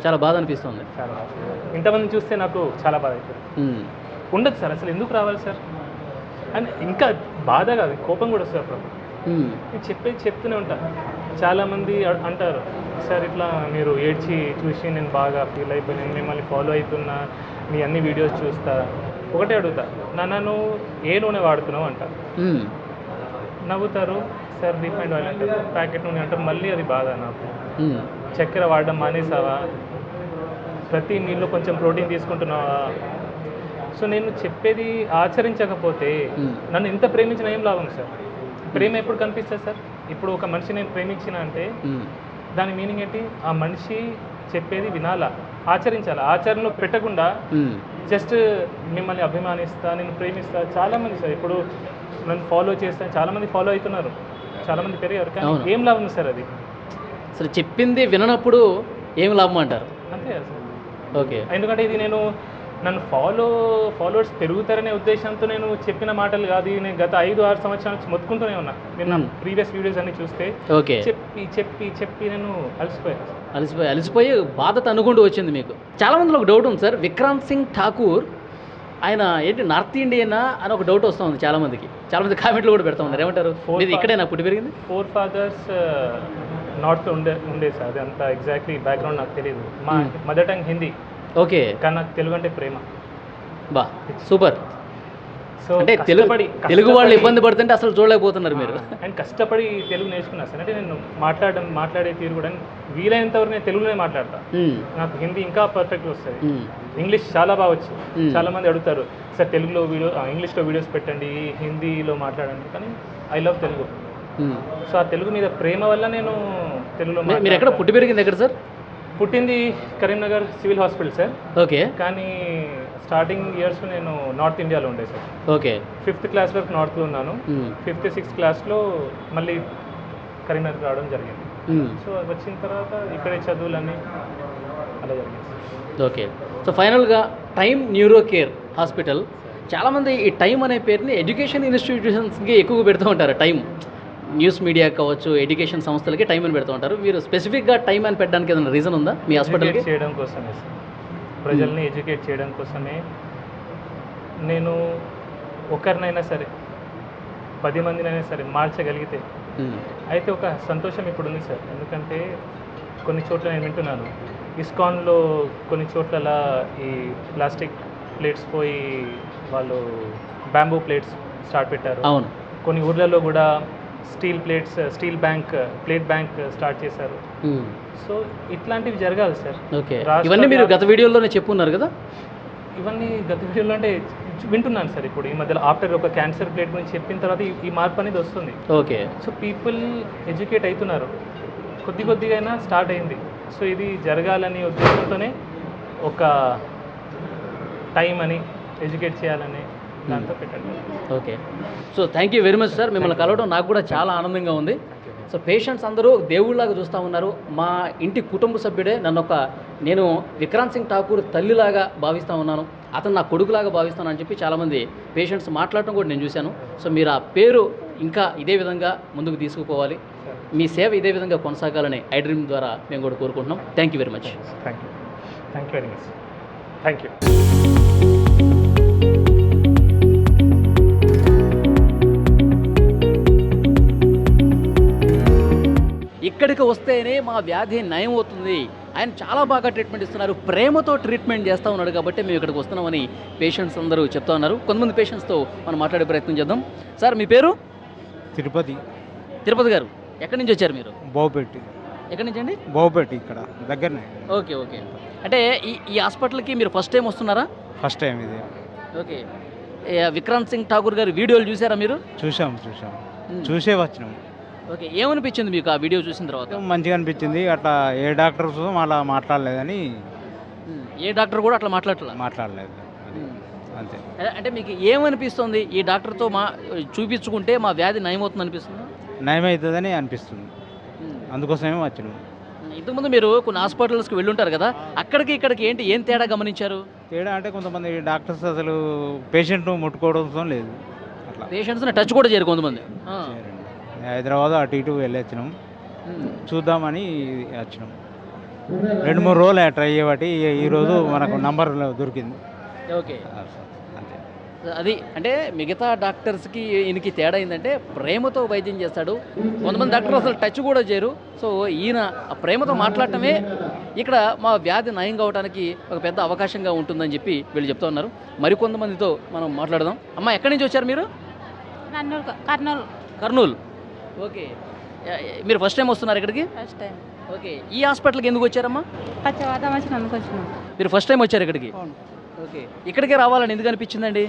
చాలా బాధ అనిపిస్తుంది. చాలా ఇంతమంది చూస్తే నాకు చాలా బాధ అవుతుంది. ఉండదు సార్, అసలు ఎందుకు రావాలి సార్ అని ఇంకా బాధ కాదు, కోపం కూడా వస్తుంది అప్పుడు. నేను చెప్తూనే ఉంటాను. చాలామంది అంటారు, సార్ ఇట్లా మీరు ఏడ్చి చూసి నేను బాగా ఫీల్ అయిపోయి నేను మిమ్మల్ని ఫాలో అవుతున్నా, మీ అన్ని వీడియోస్ చూస్తా. ఒకటే అడుగుతా, నన్ను ఏ నూనె వాడుతున్నావు అంటారు. నవ్వుతారు, సార్ రిఫైండ్ ఆయిల్ అంటారు, ప్యాకెట్ నూనె అంటారు. మళ్ళీ అది బాధ నాకు. చక్కెర వాడడం మానేసావా, ప్రతి మీల్లో కొంచెం ప్రోటీన్ తీసుకుంటున్నావా. సో నేను చెప్పేది ఆచరించకపోతే నన్ను ఇంత ప్రేమించిన ఏం లాభం సార్? ప్రేమ ఎప్పుడు కనిపిస్తుంది సార్? ఇప్పుడు ఒక మనిషి నేను ప్రేమించిన అంటే దాని మీనింగ్ ఏంటి? ఆ మనిషి చెప్పేది వినాలా, ఆచరించాలా. ఆచరణలో పెట్టకుండా జస్ట్ మిమ్మల్ని అభిమానిస్తా, నేను ప్రేమిస్తా. చాలామంది సార్ ఇప్పుడు నన్ను ఫాలో చేస్తాను, చాలామంది ఫాలో అవుతున్నారు, చాలామంది పెరిగారు. కానీ ఏం లాభం సార్ అది? అసలు చెప్పింది విననప్పుడు ఏం లాభం అంటారు? అంతే కదా సార్. ఓకే, ఎందుకంటే ఇది నేను నన్ను ఫాలోవర్స్ పెరుగుతారనే ఉద్దేశంతో నేను చెప్పిన మాటలు కాదు. నేను గత 5-6 సంవత్సరాల నుంచి మొత్తుకుంటూనే ఉన్నా. నేను నా ప్రీవియస్ వీడియోస్ అన్ని చూస్తే ఓకే చెప్పి చెప్పి చెప్పి నేను అలసిపోయి బాధ అనుకుంటూ వచ్చింది మీకు. చాలా మందిలో ఒక డౌట్ ఉంది సార్, విక్రాంత్ సింగ్ ఠాకూర్ ఆయన ఏంటి నార్త్ ఇండియనా అని ఒక డౌట్ వస్తుంది చాలామందికి. చాలామంది కామెంట్లు కూడా పెడతా ఉన్నారు, ఏమంటారు? ఇది ఇక్కడేనా పుట్టి పెరిగింది? 4 fathers నార్త్ ఉండే సార్. అది అంత ఎగ్జాక్ట్లీ బ్యాక్గ్రౌండ్ నాకు తెలియదు. మా మదర్ టంగ్ హిందీ. ఓకే, కానీ నాకు తెలుగు అంటే ప్రేమ. బా సూపర్. సో అంటే తెలుగు వాళ్ళు ఇబ్బంది పడుతుంటే అసలు చూడలేకపోతున్నారు మీరు. అండ్ కష్టపడి తెలుగు నేర్చుకున్నా సార్. అంటే నేను మాట్లాడే తీరు కూడా వీలైనంత వరకు నేను తెలుగులోనే మాట్లాడతా. నాకు హిందీ ఇంకా పర్ఫెక్ట్గా వస్తుంది. ఇంగ్లీష్ చాలా బాగా వచ్చు. చాలా మంది అడుగుతారు, సార్ తెలుగులో ఇంగ్లీష్లో వీడియోస్ పెట్టండి, హిందీలో మాట్లాడండి. కానీ ఐ లవ్ తెలుగు. సో ఆ తెలుగు మీద ప్రేమ వల్ల నేను తెలుగులో. మీరు ఎక్కడ పుట్టి పెరిగింది ఎక్కడ సార్? పుట్టింది Karimnagar civil hospital sir. Okay, కానీ స్టార్టింగ్ ఇయర్స్లో నేను నార్త్ ఇండియాలో ఉండే సార్. ఓకే, 5th క్లాస్ వరకు నార్త్లో ఉన్నాను. 5th 6th క్లాస్లో మళ్ళీ కరీంనగర్ రావడం జరిగింది. సో వచ్చిన తర్వాత ఇక్కడే చదువులని అలా జరిగింది. ఓకే, సో ఫైనల్గా టైమ్ న్యూరో కేర్ హాస్పిటల్, చాలామంది ఈ టైం అనే పేరుని ఎడ్యుకేషన్ ఇన్స్టిట్యూషన్స్కి ఎక్కువగా పెడుతూ ఉంటారు. టైం న్యూస్ మీడియా కావచ్చు, ఎడ్యుకేషన్ సంస్థలకి టైం అని పెడుతూ ఉంటారు. మీరు స్పెసిఫిక్గా టైం అని పెట్టడానికి ఏదైనా రీజన్ ఉందా మీ హాస్పిటల్కి? చేయడం కోసమే సార్, ప్రజల్ని ఎడ్యుకేట్ చేయడం కోసమే. నేను ఒకరినైనా సరే 10 మందినైనా సరే మార్చగలిగితే అయితే ఒక సంతోషం ఇప్పుడు ఉంది సార్. ఎందుకంటే కొన్ని చోట్ల నేను వింటున్నాను, ఇస్కాన్లో కొన్ని చోట్ల ఈ ప్లాస్టిక్ ప్లేట్స్ పోయి వాళ్ళు బ్యాంబూ ప్లేట్స్ స్టార్ట్ పెట్టారు. అవును, కొన్ని ఊర్లలో కూడా స్టీల్ ప్లేట్ బ్యాంక్ స్టార్ట్ చేశారు. సో ఇట్లాంటివి జరగాలి సార్. ఓకే, ఇవన్నీ మీరు గత వీడియోలోనే చెప్పున్నారు కదా? ఇవన్నీ గత వీడియోలో అంటే వింటున్నాను సార్. ఇప్పుడు ఈ మధ్యలో ఆఫ్టర్ ఒక క్యాన్సర్ ప్లేట్ గురించి చెప్పిన తర్వాత ఈ మార్పు అనేది వస్తుంది. ఓకే, సో పీపుల్ ఎడ్యుకేట్ అవుతున్నారు, కొద్దిగా అయినా స్టార్ట్ అయింది. సో ఇది జరగాలని ఉద్దేశంతోనే ఒక టైం అని ఎడ్యుకేట్ చేయాలని దాంతో పెట్టండి. Okay, so thank you very much sir. మిమ్మల్ని కలవడం నాకు కూడా చాలా ఆనందంగా ఉంది. సో పేషెంట్స్ అందరూ దేవుళ్ళలాగా చూస్తూ ఉన్నారు. మా ఇంటి కుటుంబ సభ్యుడే. నేను విక్రాంత్ సింగ్ ఠాకూర్ తల్లిలాగా భావిస్తూ ఉన్నాను, అతను నా కొడుకులాగా భావిస్తాను అని చెప్పి చాలామంది పేషెంట్స్ మాట్లాడటం కూడా నేను చూశాను. సో మీరు ఆ పేరు ఇంకా ఇదే విధంగా ముందుకు తీసుకుపోవాలి, మీ సేవ ఇదే విధంగా కొనసాగాలని ఐ డ్రీమ్ ద్వారా మేము కూడా కోరుకుంటున్నాం. Thank you very much. Thank you very much. Thank you. ఇక్కడికి వస్తేనే మా వ్యాధి నయం అవుతుంది, ఆయన చాలా బాగా ట్రీట్మెంట్ ఇస్తున్నారు, ప్రేమతో ట్రీట్మెంట్ చేస్తూ ఉన్నాడు కాబట్టి మేము ఇక్కడికి వస్తున్నామని పేషెంట్స్ అందరూ చెప్తా ఉన్నారు. కొంతమంది పేషెంట్స్తో మనం మాట్లాడే ప్రయత్నం చేద్దాం. సార్ మీ పేరు? తిరుపతి. తిరుపతి గారు, ఎక్కడి నుంచి వచ్చారు మీరు? బావుపెట్టి. ఎక్కడి నుంచి అండి? బావుపెట్టి ఇక్కడ దగ్గరనే. Okay okay. అంటే ఈ హాస్పిటల్కి మీరు ఫస్ట్ టైం వస్తున్నారా? ఫస్ట్ టైం ఇది. ఓకే. విక్రాంత్ సింగ్ ఠాకూర్ గారి వీడియోలు చూసారా మీరు? చూసాం చూసే వచ్చినాం. ఓకే, ఏమనిపించింది మీకు ఆ వీడియో చూసిన తర్వాత? మంచిగా అనిపించింది. అట్లా ఏ డాక్టర్స్ అలా మాట్లాడలేదని. ఏ డాక్టర్ కూడా అట్లా మాట్లాడలేదు అది అంతే. అంటే మీకు ఏమనిపిస్తుంది, ఈ డాక్టర్తో చూపించుకుంటే మా వ్యాధి నయమవుతుంది అనిపిస్తుంది? నయమవుతుందని అనిపిస్తుంది, అందుకోసమే వచ్చినాం. ఇంతకుముందు మీరు కొన్ని హాస్పిటల్స్కి వెళ్ళుంటారు కదా, అక్కడికి ఇక్కడికి ఏం తేడా గమనించారు? తేడా అంటే కొంతమంది డాక్టర్స్ అసలు పేషెంట్ను ముట్టుకోవడం లేదు. అట్లా పేషెంట్స్ని టచ్ కూడా చేయరు కొంతమంది. హైదరాబాద్ అటు ఇటు వెళ్ళొచ్చినాం, చూద్దామని వచ్చినాం. 2-3 రోజులు ట్రై చేయబట్టి ఈరోజు మనకు నంబర్ దొరికింది. ఓకే, అంతే. అది అంటే మిగతా డాక్టర్స్కి ఈయనకి తేడా ఏంటంటే ప్రేమతో వైద్యం చేస్తాడు. కొంతమంది డాక్టర్లు అసలు టచ్ కూడా చేయరు. సో ఈయన ఆ ప్రేమతో మాట్లాడటమే ఇక్కడ మా వ్యాధి నయం కావడానికి ఒక పెద్ద అవకాశంగా ఉంటుందని చెప్పి వీళ్ళు చెప్తా ఉన్నారు. మరికొంతమందితో మనం మాట్లాడదాం. అమ్మ, ఎక్కడి నుంచి వచ్చారు మీరు? కర్నూలు. ఓకే, మీరు ఫస్ట్ టైం వస్తున్నారు ఇక్కడికి? First time. ఓకే, ఈ హాస్పిటల్కి ఎందుకు వచ్చారమ్మా? పచ్చవాదం వచ్చినందుకు వచ్చినాం. మీరు ఫస్ట్ టైం వచ్చారు ఇక్కడికి? ఓకే, ఇక్కడికే రావాలని ఎందుకు అనిపించిందండి?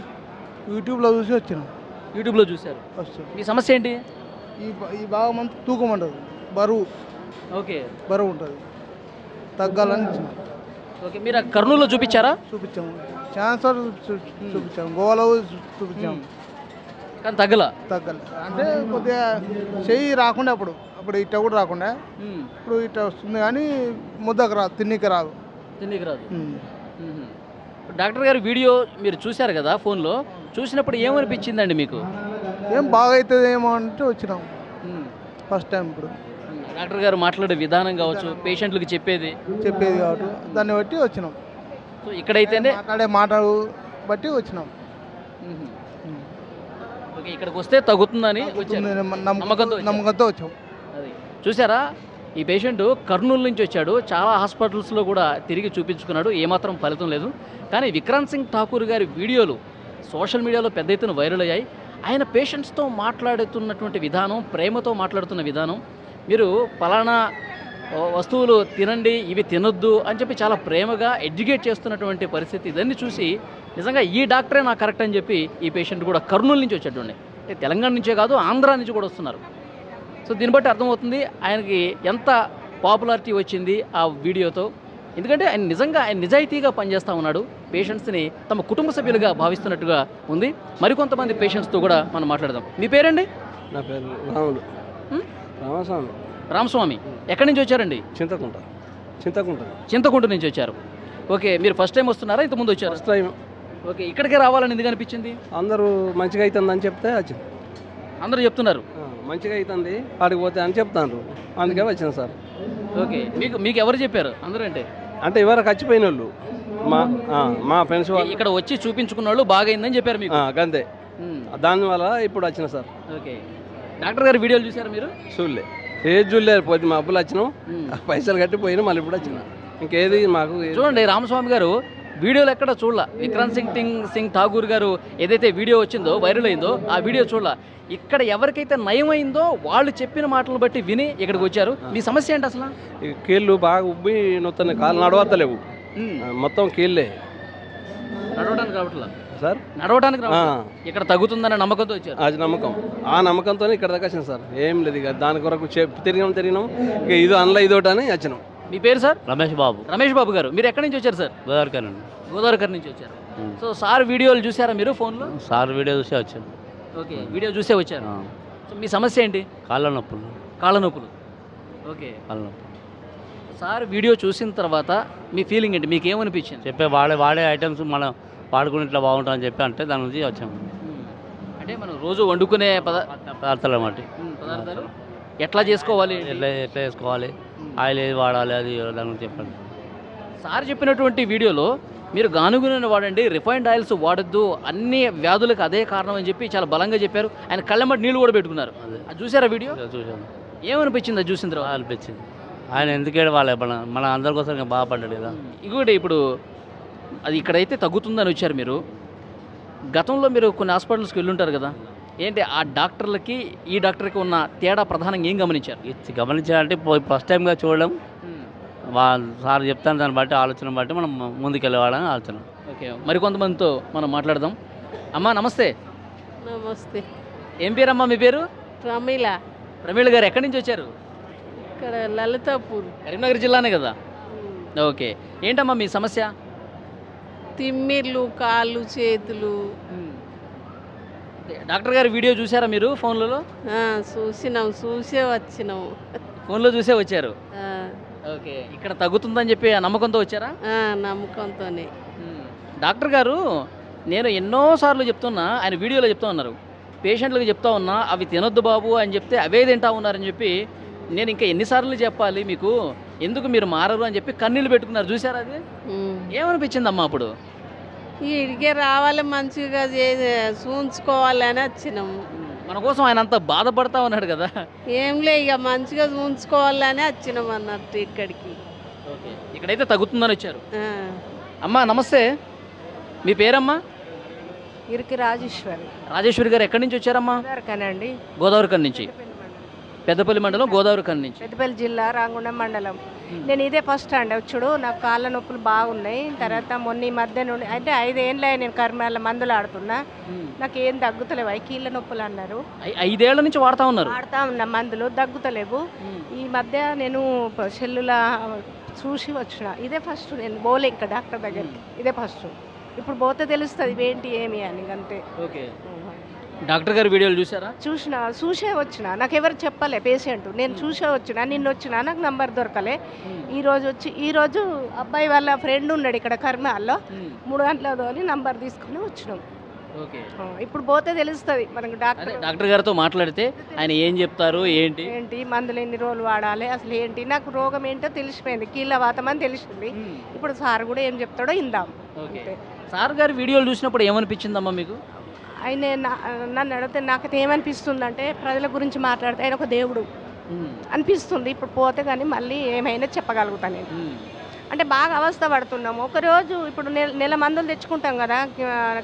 యూట్యూబ్లో చూసి వచ్చినాం. యూట్యూబ్లో చూశారు. ఫస్ట్ మీ సమస్య ఏంటి? ఈ భాగం అంతా తూకం ఉంటుంది, బరువు ఓకే, బరువు ఉంటుంది, తగ్గాలని ఓకే. మీరు ఆ కర్నూలులో చూపించారా? చూపించాము. ఛాన్సర్ చూపించాము, గోవాలో చూపించాము, కానీ తగ్గల. తగ్గాలి అంటే కొద్దిగా చెయ్యి రాకుండా అప్పుడు ఇట్ట కూడా రాకుండా ఇప్పుడు ఇట్ట వస్తుంది, కానీ ముద్దకు రాదు, తిన్నికి రాదు. డాక్టర్ గారి వీడియో మీరు చూశారు కదా ఫోన్లో, చూసినప్పుడు ఏమనిపించిందండి మీకు? ఏం బాగా అవుతుంది ఏమో అంటే వచ్చినాం ఫస్ట్ టైం. ఇప్పుడు డాక్టర్ గారు మాట్లాడే విధానం కావచ్చు, పేషెంట్లకు చెప్పేది కాబట్టి దాన్ని బట్టి వచ్చినాం. సో ఇక్కడైతేనే మాట్లాడే మాట బట్టి వచ్చినాం. ఓకే, ఇక్కడికి వస్తే తగ్గుతుందని నమ్మకంతో వచ్చాం. అది చూసారా, ఈ పేషెంట్ కర్నూలు నుంచి వచ్చాడు, చాలా హాస్పిటల్స్లో కూడా తిరిగి చూపించుకున్నాడు, ఏమాత్రం ఫలితం లేదు. కానీ విక్రాంత్ సింగ్ ఠాకూర్ గారి వీడియోలు సోషల్ మీడియాలో పెద్ద ఎత్తున వైరల్ అయ్యాయి. ఆయన పేషెంట్స్తో మాట్లాడుతున్నటువంటి విధానం, ప్రేమతో మాట్లాడుతున్న విధానం, మీరు పలానా వస్తువులు తినండి, ఇవి తినొద్దు అని చెప్పి చాలా ప్రేమగా ఎడ్యుకేట్ చేస్తున్నటువంటి పరిస్థితి. ఇదన్నీ చూసి నిజంగా ఈ డాక్టరే నాకు కరెక్ట్ అని చెప్పి ఈ పేషెంట్ కూడా కర్నూలు నుంచి వచ్చేటండి. అంటే తెలంగాణ నుంచే కాదు, ఆంధ్రా నుంచి కూడా వస్తున్నారు. సో దీన్ని బట్టి అర్థమవుతుంది ఆయనకి ఎంత పాపులారిటీ వచ్చింది ఆ వీడియోతో. ఎందుకంటే ఆయన నిజంగా నిజాయితీగా పనిచేస్తూ ఉన్నాడు, పేషెంట్స్ని తమ కుటుంబ సభ్యులుగా భావిస్తున్నట్టుగా ఉంది. మరికొంతమంది పేషెంట్స్తో కూడా మనం మాట్లాడదాం. మీ పేరండి? నా పేరు రాముడు. రామస్వామి. రామస్వామి, ఎక్కడి నుంచి వచ్చారండి? చింతకుంట నుంచి వచ్చారు. ఓకే, మీరు ఫస్ట్ టైం వస్తున్నారా, ఇంతకుముందు వచ్చారు? First time. ఓకే, ఇక్కడికే రావాలని ఎందుకు అనిపించింది? అందరూ మంచిగా అవుతుందని చెప్తే వచ్చింది. అందరూ చెప్తున్నారు మంచిగా అవుతుంది ఆడికి పోతే అని చెప్తాను, అందుకే వచ్చిన సార్. ఓకే, మీకు ఎవరు చెప్పారు? అందరూ అంటే ఎవరికి వచ్చిపోయిన వాళ్ళు మా ఫ్రెండ్స్ వాళ్ళు ఇక్కడ వచ్చి చూపించుకున్న వాళ్ళు బాగైందని చెప్పారు మీకు? అంతే, దానివల్ల ఇప్పుడు వచ్చిన సార్. ఓకే, డాక్టర్ గారి వీడియోలు చూసారు మీరు? చూడలే, ఏది చూడలేదు. పోతే మా అప్పులు వచ్చినాం, పైసలు కట్టి పోయినా మళ్ళీ ఇప్పుడు వచ్చిన. ఇంకేది మాకు చూడండి, రామస్వామి గారు వీడియోలు ఎక్కడ చూడాల. విక్రాంత్ సింగ్ ఠాకూర్ గారు ఏదైతే వీడియో వచ్చిందో, వైరల్ అయిందో, ఆ వీడియో చూడాల. ఇక్కడ ఎవరికైతే నయమైందో వాళ్ళు చెప్పిన మాటలను బట్టి విని ఇక్కడికి వచ్చారు. మీ సమస్య ఏంటి అసలు? కీళ్ళు బాగా ఉబ్బి నొత్తాయి, కాళ్ళు నడవత్తలేవు, మొత్తం కీళ్ళే. నడవడానికి రావట్లా సార్? నడవడానికి ఇక్కడ తగ్గుతుందన్న నమ్మకంతో వచ్చారు. అది నమ్మకం, ఆ నమ్మకంతో ఇక్కడ దాకా వచ్చినాం సార్. ఏం లేదు, ఇక దాని కొరకు తిరిగినాం, ఇక ఇది అందులో ఇదోటి అని వచ్చినాం. మీ పేరు సార్? రమేష్ బాబు గారు, మీరు ఎక్కడి నుంచి వచ్చారు సార్? గోదావరికర్ నుంచి వచ్చారు. సో సార్ వీడియోలు చూసారా మీరు ఫోన్లో? సార్ వీడియో చూసే వచ్చాను. ఓకే, వీడియో చూసే వచ్చారు. సో మీ సమస్య ఏంటి? కాళ్ళ నొప్పులు. ఓకే, కాళ్ళ నొప్పులు. సార్ వీడియో చూసిన తర్వాత మీ ఫీలింగ్ ఏంటి? మీకు ఏమనిపించింది? చెప్పే వాడే ఐటమ్స్ మనం వాడుకుని ఇట్లా బాగుంటుందని చెప్పి అంటే దాని నుంచి వచ్చాము. అంటే మనం రోజు వండుకునే పదార్థాలు అన్నమాట. పదార్థాలు ఎట్లా చేసుకోవాలి, ఎట్లా చేసుకోవాలి, ఆయిల్ ఏది వాడాలి, అది దాని గురించి చెప్పండి. సార్ చెప్పినటువంటి వీడియోలో మీరు గానుగ నూనె వాడండి, రిఫైన్డ్ ఆయిల్స్ వాడొద్దు, అన్ని వ్యాధులకు అదే కారణం అని చెప్పి చాలా బలంగా చెప్పారు. ఆయన కళ్ళెమ్మటి నీళ్ళు కూడా పెట్టుకున్నారు. అది చూసారా వీడియో? చూసాను, ఏమనిపించింది అది చూసిన తర్వాత? అనిపించింది. ఆయన ఎందుకేడు వాళ్ళ మన అందరి కోసం ఇంకా బాగుపడ్డాడు కదా. ఇంకొకటి ఇప్పుడు అది ఇక్కడైతే తగ్గుతుందని వచ్చారు మీరు. గతంలో మీరు కొన్ని హాస్పిటల్స్కి వెళ్ళుంటారు కదా, ఏంటి ఆ డాక్టర్లకి ఈ డాక్టర్కి ఉన్న తేడా ప్రధానంగా ఏం గమనించారు? ఇది గమనించాలంటే ఫస్ట్ టైంగా చూడడం, వాళ్ళ సార్ చెప్తాను దాన్ని బట్టి ఆలోచన బట్టి మనం ముందుకెళ్ళేవాళ్ళని ఆలోచన. ఓకే, మరికొంతమందితో మనం మాట్లాడదాం. అమ్మా నమస్తే. నమస్తే. ఏం పేరమ్మా మీ పేరు? ప్రమీల. ప్రమీళ గారు ఎక్కడి నుంచి వచ్చారు? ఇక్కడ లలితాపూర్. కరీంనగర్ జిల్లానే కదా. ఓకే, ఏంటమ్మా మీ సమస్య? తిమ్మిర్లు, కాళ్ళు, చేతులు. డాక్టర్ గారి వీడియో చూసారా మీరు ఫోన్లలో? చూసే వచ్చినాము. ఫోన్లో చూసే వచ్చారు. ఆ, ఓకే, ఇక్కడ తగ్గుతుందని చెప్పి ఆ నమ్మకంతో వచ్చారా? నమ్మకంతోనే. డాక్టర్ గారు నేను ఎన్నోసార్లు చెప్తున్నా, ఆయన వీడియోలో చెప్తా ఉన్నారు, పేషెంట్లకు చెప్తా ఉన్నా అవి తినొద్దు బాబు అని చెప్తే అవే తింటా ఉన్నారని చెప్పి, నేను ఇంకా ఎన్నిసార్లు చెప్పాలి మీకు, ఎందుకు మీరు మారరు అని చెప్పి కన్నీళ్ళు పెట్టుకున్నారు. చూసారా అది? ఏమనిపించిందమ్మా అప్పుడు? ఇడికే రావాలి, మంచిగా చూంచుకోవాలని వచ్చినాము. మన కోసం ఆయన అంత బాధపడతా ఉన్నాడు కదా. ఏంలే, ఇక మంచిగా చూంచుకోవాలని వచ్చినాం అన్నట్టు ఇక్కడికి. ఓకే, ఇక్కడైతే తగ్గుతుందని వచ్చారు. ఆ. అమ్మా నమస్తే, మీ పేరమ్మా? ఇరికి రాజేశ్వరి. రాజేశ్వరి గారు ఎక్కడి నుంచి వచ్చారమ్మా? కనండి, గోదావరి కన్ నుంచి. పెద్దపల్లి మండలం, గోదావరి కన్ నుంచి. పెద్దపల్లి జిల్లా, రాంగుండం మండలం. నేను ఇదే ఫస్ట్ అండి వచ్చుడు. నాకు కాళ్ళ నొప్పులు బాగున్నాయి. తర్వాత మొన్న ఈ మధ్య నుండి అంటే 5 ఏళ్ళ నేను కర్మాల మందులు ఆడుతున్నా, నాకు ఏం తగ్గుతలేవు. కీళ్ళ నొప్పులు అన్నారు. 5 ఏళ్ల నుంచి వాడుతూ ఉన్నారు? వాడుతూ ఉన్నా, మందులు తగ్గుతలేవు. ఈ మధ్య నేను సెల్లుల చూసి వచ్చిన. ఇదే ఫస్ట్, నేను పోలే ఇంకా డాక్టర్ దగ్గరికి, ఇదే ఫస్ట్. ఇప్పుడు పోతే తెలుస్తుంది ఇవేంటి ఏమి అని, అంతే. ఓకే, డాక్టర్ గారి వీడియోలు చూసారా? చూసే వచ్చిన. నాకు ఎవరు చెప్పలే పేషెంట్, నేను చూసే వచ్చిన. నిన్న వచ్చిన, నాకు నంబర్ దొరకలే. ఈరోజు అబ్బాయి వాళ్ళ ఫ్రెండ్ ఉన్నాడు ఇక్కడ కర్మాల్లో, 3 గంటల తోలి నంబర్ తీసుకుని వచ్చినాం. ఓకే, ఇప్పుడు పోతే తెలుస్తుంది మనకు. డాక్టర్ గారితో మాట్లాడితే ఆయన ఏం చెప్తారు, ఏంటి మందులు ఎన్ని రోజులు వాడాలి, అసలు ఏంటి, నాకు రోగం ఏంటో తెలిసిపోయింది. కీళ్ళ వాతం అని తెలిసింది. ఇప్పుడు సార్ కూడా ఏం చెప్తాడో ఇందాం. ఓకే, సార్ గారి వీడియోలు చూసినప్పుడు ఏమనిపించిందమ్మా మీకు? ఆయన నన్ను అడిగితే నాకైతే ఏమనిపిస్తుంది అంటే, ప్రజల గురించి మాట్లాడితే ఆయన ఒక దేవుడు అనిపిస్తుంది. ఇప్పుడు పోతే కానీ మళ్ళీ ఏమైనా చెప్పగలుగుతాను నేను. అంటే బాగా అవస్థ పడుతున్నాము. ఒకరోజు ఇప్పుడు నెల మందులు తెచ్చుకుంటాం కదా,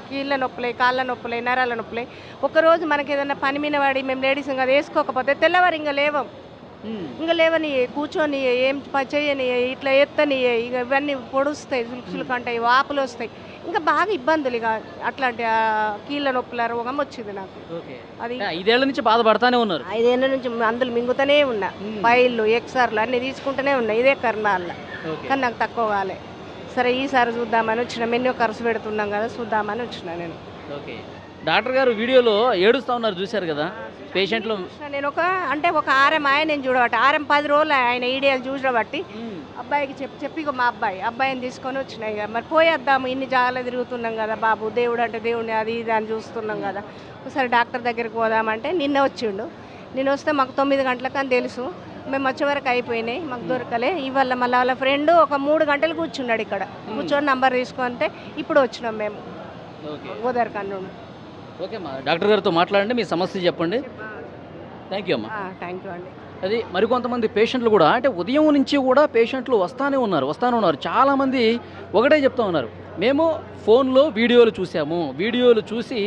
కీళ్ళ నొప్పులే, కాళ్ళ నొప్పులే, నరాల నొప్పులే. ఒకరోజు మనకి ఏదైనా పని మీద పడి మేము లేడీస్ ఇంకా వేసుకోకపోతే తెల్లవారు ఇంకా లేవని, కూర్చొని ఏం చేయని, ఇట్లా ఎత్తని, ఇక ఇవన్నీ పొడుస్తాయి, సులుకంటాయి, వాపులు వస్తాయి, ఇంకా బాగా ఇబ్బందులు. ఇక అట్లాంటి కీళ్ళ నొప్పుల రోగం వచ్చింది నాకు. అది 5 ఏళ్ల నుంచి బాధపడతానే ఉన్నారు. 5 ఏళ్ళ నుంచి మందులు మింగుతూనే ఉన్నా, ఫైళ్ళు, ఎక్స్ఆర్లు అన్నీ తీసుకుంటూనే ఉన్నా ఇదే కర్మాల. కానీ నాకు తక్కువ కాలే. సరే ఈసారి చూద్దామని వచ్చిన, మెన్యూ ఖర్చు పెడుతున్నాం కదా, చూద్దామని వచ్చిన నేను. ఓకే, డాక్టర్ గారు వీడియోలో ఏడుస్తూ ఉన్నారు చూశారు కదా పేషెంట్లు. నేను ఒక ఆరం నేను చూడబట్టి 10 రోజులు ఆయన ఈడియాలు చూడబట్టి అబ్బాయికి చెప్పి మా అబ్బాయిని తీసుకొని వచ్చినాయి. ఇక మరి పోయేద్దాము, ఇన్ని జాగాలో తిరుగుతున్నాం కదా బాబు, దేవుడు అంటే దేవుడిని అది ఇది అని చూస్తున్నాం కదా, ఒకసారి డాక్టర్ దగ్గరికి పోదామంటే నిన్న వచ్చిండు. నేను వస్తే మాకు 9 గంటలకు అని తెలుసు, మేము వచ్చే వరకు అయిపోయినాయి, మాకు దొరకలే. ఇవాళ మళ్ళీ వాళ్ళ ఫ్రెండ్ ఒక 3 గంటలు కూర్చున్నాడు ఇక్కడ, కూర్చొని నంబర్ తీసుకుంటే ఇప్పుడు వచ్చినాం మేము గోదావరి కన్ను. ఓకే అమ్మా, డాక్టర్ గారితో మాట్లాడండి, మీ సమస్య చెప్పండి. థ్యాంక్ యూ అమ్మా. థ్యాంక్ యూ అండి. అది మరికొంతమంది పేషెంట్లు కూడా, అంటే ఉదయం నుంచి కూడా పేషెంట్లు వస్తానే ఉన్నారు. చాలామంది ఒకటే చెప్తా ఉన్నారు, మేము ఫోన్లో వీడియోలు చూసాము, వీడియోలు చూసి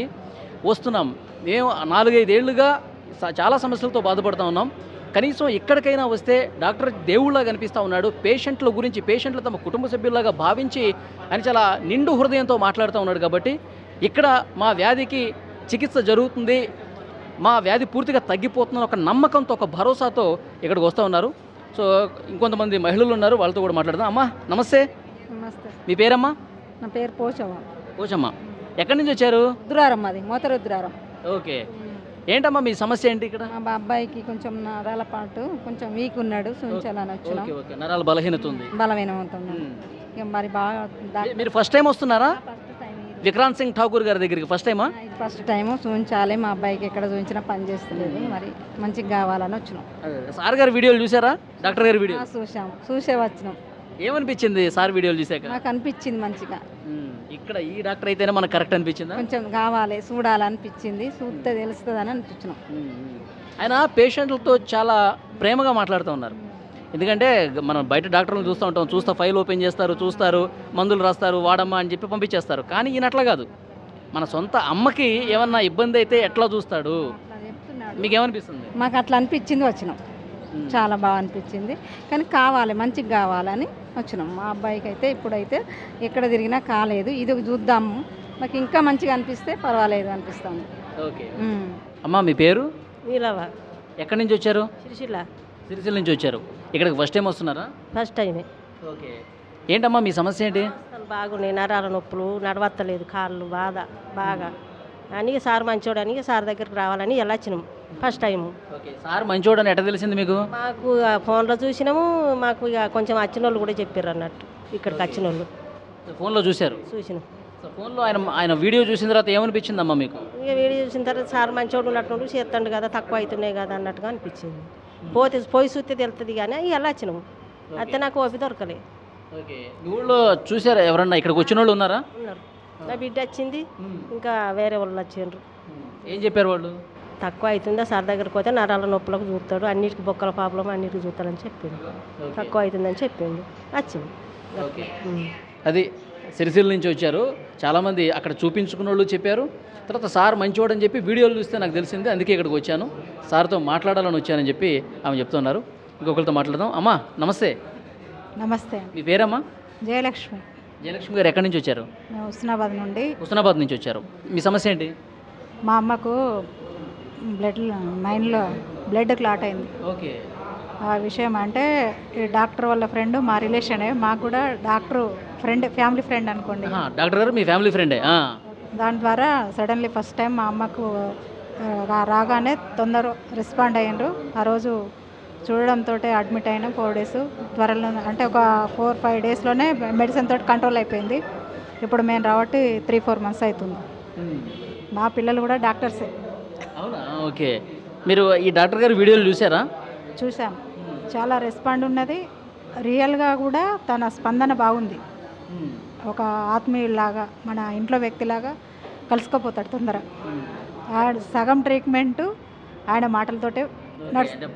వస్తున్నాం, మేము 4-5 ఏళ్ళుగా చాలా సమస్యలతో బాధపడుతూ ఉన్నాం, కనీసం ఎక్కడికైనా వస్తే డాక్టర్ దేవుళ్ళగా కనిపిస్తూ ఉన్నాడు, పేషెంట్ల గురించి పేషెంట్లు తమ కుటుంబ సభ్యుల్లాగా భావించి అని చాలా నిండు హృదయంతో మాట్లాడుతూ ఉన్నాడు. కాబట్టి ఇక్కడ మా వ్యాధికి చికిత్స జరుగుతుంది, మా వ్యాధి పూర్తిగా తగ్గిపోతుందని ఒక నమ్మకంతో, ఒక భరోసాతో ఇక్కడికి వస్తూ ఉన్నారు. సో ఇంకొంతమంది మహిళలు ఉన్నారు, వాళ్ళతో కూడా మాట్లాడదాం. అమ్మా నమస్తే. నమస్తే. మీ పేరమ్మా? నా పేరు పోచమ్మ. ఎక్కడి నుంచి వచ్చారు? రుద్రారం, అది మోతరుద్రారం. ఓకే, ఏంటమ్మా మీ సమస్య ఏంటి ఇక్కడ? మా అబ్బాయికి కొంచెం నరాల పాటు కొంచెం వీక్ ఉన్నాడు, చూపించాలని వచ్చినాం. ఓకే, నరాల బలహీనత ఉంది. బలహీనమవుతున్నాం. ఇక మరి బాగా మీరు ఫస్ట్ టైం వస్తున్నారా? విక్రాంత్ సింగ్ ఠాకూర్ గారి దగ్గరికి ఫస్ట్ టైమా? ఫస్ట్ టైము చూపించాలి, మా అబ్బాయికి ఎక్కడ చూపించినా పని చేస్తలేదు, మరి మంచిగా కావాలని వచ్చినాం. సార్ గారి వీడియోలు చూసారా? డాక్టర్ గారి వీడియో చూసే వచ్చినాం. ఏమనిపించింది సార్ వీడియోలు చూసాక? నాకు అనిపించింది మంచిగా, ఇక్కడ ఈ డాక్టర్ అయితేనే మనకు కరెక్ట్ అనిపించిందా? కొంచెం కావాలి చూడాలనిపించింది, చూస్తే తెలుస్తుంది అని అనిపించినాం. ఆయన పేషెంట్లతో చాలా ప్రేమగా మాట్లాడుతూ ఉన్నారు. ఎందుకంటే మనం బయట డాక్టర్లను చూస్తూ ఉంటాం, ఫైల్ ఓపెన్ చేస్తారు, చూస్తారు, మందులు రాస్తారు, వాడమ్మా అని చెప్పి పంపించేస్తారు. కానీ ఈయన అట్లా కాదు, మన సొంత అమ్మకి ఏమన్నా ఇబ్బంది అయితే ఎట్లా చూస్తాడు. మీకు ఏమనిపిస్తుంది? మాకు అట్లా అనిపించింది, వచ్చినాం. చాలా బాగా అనిపించింది. కానీ కావాలి, మంచిగా కావాలని వచ్చినాం. మా అబ్బాయికి అయితే ఇప్పుడైతే ఎక్కడ తిరిగినా కాలేదు, ఇది చూద్దాము, మాకు ఇంకా మంచిగా అనిపిస్తే పర్వాలేదు అనిపిస్తుంది. ఓకే అమ్మా, మీ పేరు? వీలవా. ఎక్కడి నుంచి వచ్చారు? సిరిసిల్ల నుంచి వచ్చారు. ఇక్కడికి ఫస్ట్ టైం వస్తున్నారా? ఫస్ట్ టైమే. ఓకే, ఏంటమ్మా మీ సమస్య ఏంటి? బాగున్నాయి, నరాల నొప్పులు, నడవత్తలేదు, కాళ్ళు బాధ బాగా అని సార్ మంచోడని సార్ దగ్గరికి రావాలని ఎలా వచ్చినాము ఫస్ట్ టైము. ఓకే, సార్ మంచోడని ఎట్లా తెలిసింది మీకు? మాకు ఫోన్లో చూసినాము, మాకు ఇక కొంచెం వచ్చిన వాళ్ళు కూడా చెప్పారు అన్నట్టు, ఇక్కడికి వచ్చిన వాళ్ళు ఫోన్లో చూశారు? చూసినాం. ఫోన్లో ఆయన వీడియో చూసిన తర్వాత ఏమనిపించిందమ్మా మీకు? ఇక వీడియో చూసిన తర్వాత సార్ మంచోడు ఉన్నట్టు చేస్తాడు కదా, తక్కువ అవుతున్నాయి కదా అన్నట్టుగా అనిపించింది. పోయి చూస్తే తెలుస్తుంది కానీ ఎలా వచ్చినాము, అయితే నాకు ఓపి దొరకలే. ఓకే, ఊళ్ళో చూసారా ఎవరన్నా? ఇక్కడికి వచ్చిన వాళ్ళు ఉన్నారా? ఉన్నారు, నా బిడ్డ వచ్చింది, ఇంకా వేరే వాళ్ళు వచ్చిండ్రు. ఏం చెప్పారు వాళ్ళు? తక్కువ అవుతుందా సార్ దగ్గరికి పోతే నరాల నొప్పులకు చూస్తాడు, అన్నిటికీ బొక్కల ప్రాబ్లం అన్నిటికీ చూస్తాడని చెప్పిండు. తక్కువ అవుతుందని చెప్పిండు, వచ్చింది. ఓకే, అది సిరిసిల్ల నుంచి వచ్చారు. చాలామంది అక్కడ చూపించుకున్న వాళ్ళు చెప్పారు. తర్వాత సార్ మంచివాడని చెప్పి వీడియోలు చూస్తే నాకు తెలిసింది, అందుకే ఇక్కడికి వచ్చాను, సార్తో మాట్లాడాలని వచ్చానని చెప్పి ఆమె చెప్తున్నారు. ఇంకొకరితో మాట్లాడదాం. అమ్మా నమస్తే. నమస్తే. మీ పేరమ్మా? జయలక్ష్మి. జయలక్ష్మి గారు ఎక్కడి నుంచి వచ్చారు? మేము హుస్నాబాద్ నుంచి వచ్చారు. మీ సమస్య ఏంటి? మా అమ్మకు మైండ్లో బ్లడ్ క్లాట్ అయింది. ఓకే, ఆ విషయం అంటే ఈ డాక్టర్ వాళ్ళ ఫ్రెండ్, మా రిలేషనే, మాకు కూడా డాక్టర్ ఫ్రెండ్, ఫ్యామిలీ ఫ్రెండ్ అనుకోండి. డాక్టర్ గారు మీ ఫ్యామిలీ ఫ్రెండే? దాని ద్వారా సడన్లీ ఫస్ట్ టైం మా అమ్మకు రాగానే తొందర రెస్పాండ్ అయ్యారు. ఆ రోజు చూడడంతో అడ్మిట్ అయినా 4 days త్వరలో, అంటే ఒక 4-5 daysలోనే మెడిసిన్ తోటి కంట్రోల్ అయిపోయింది. ఇప్పుడు మేము రాబట్టి 3-4 months అవుతుంది. మా పిల్లలు కూడా డాక్టర్సే. అవునా? ఓకే, మీరు ఈ డాక్టర్ గారు వీడియోలు చూసారా? చూసాం, చాలా రెస్పాండ్ ఉన్నది. రియల్గా కూడా తన స్పందన బాగుంది. ఒక ఆత్మీయులాగా, మన ఇంట్లో వ్యక్తిలాగా కలిసిపోతాడు తొందర. సగం ట్రీట్మెంట్ ఆయన మాటలతోటే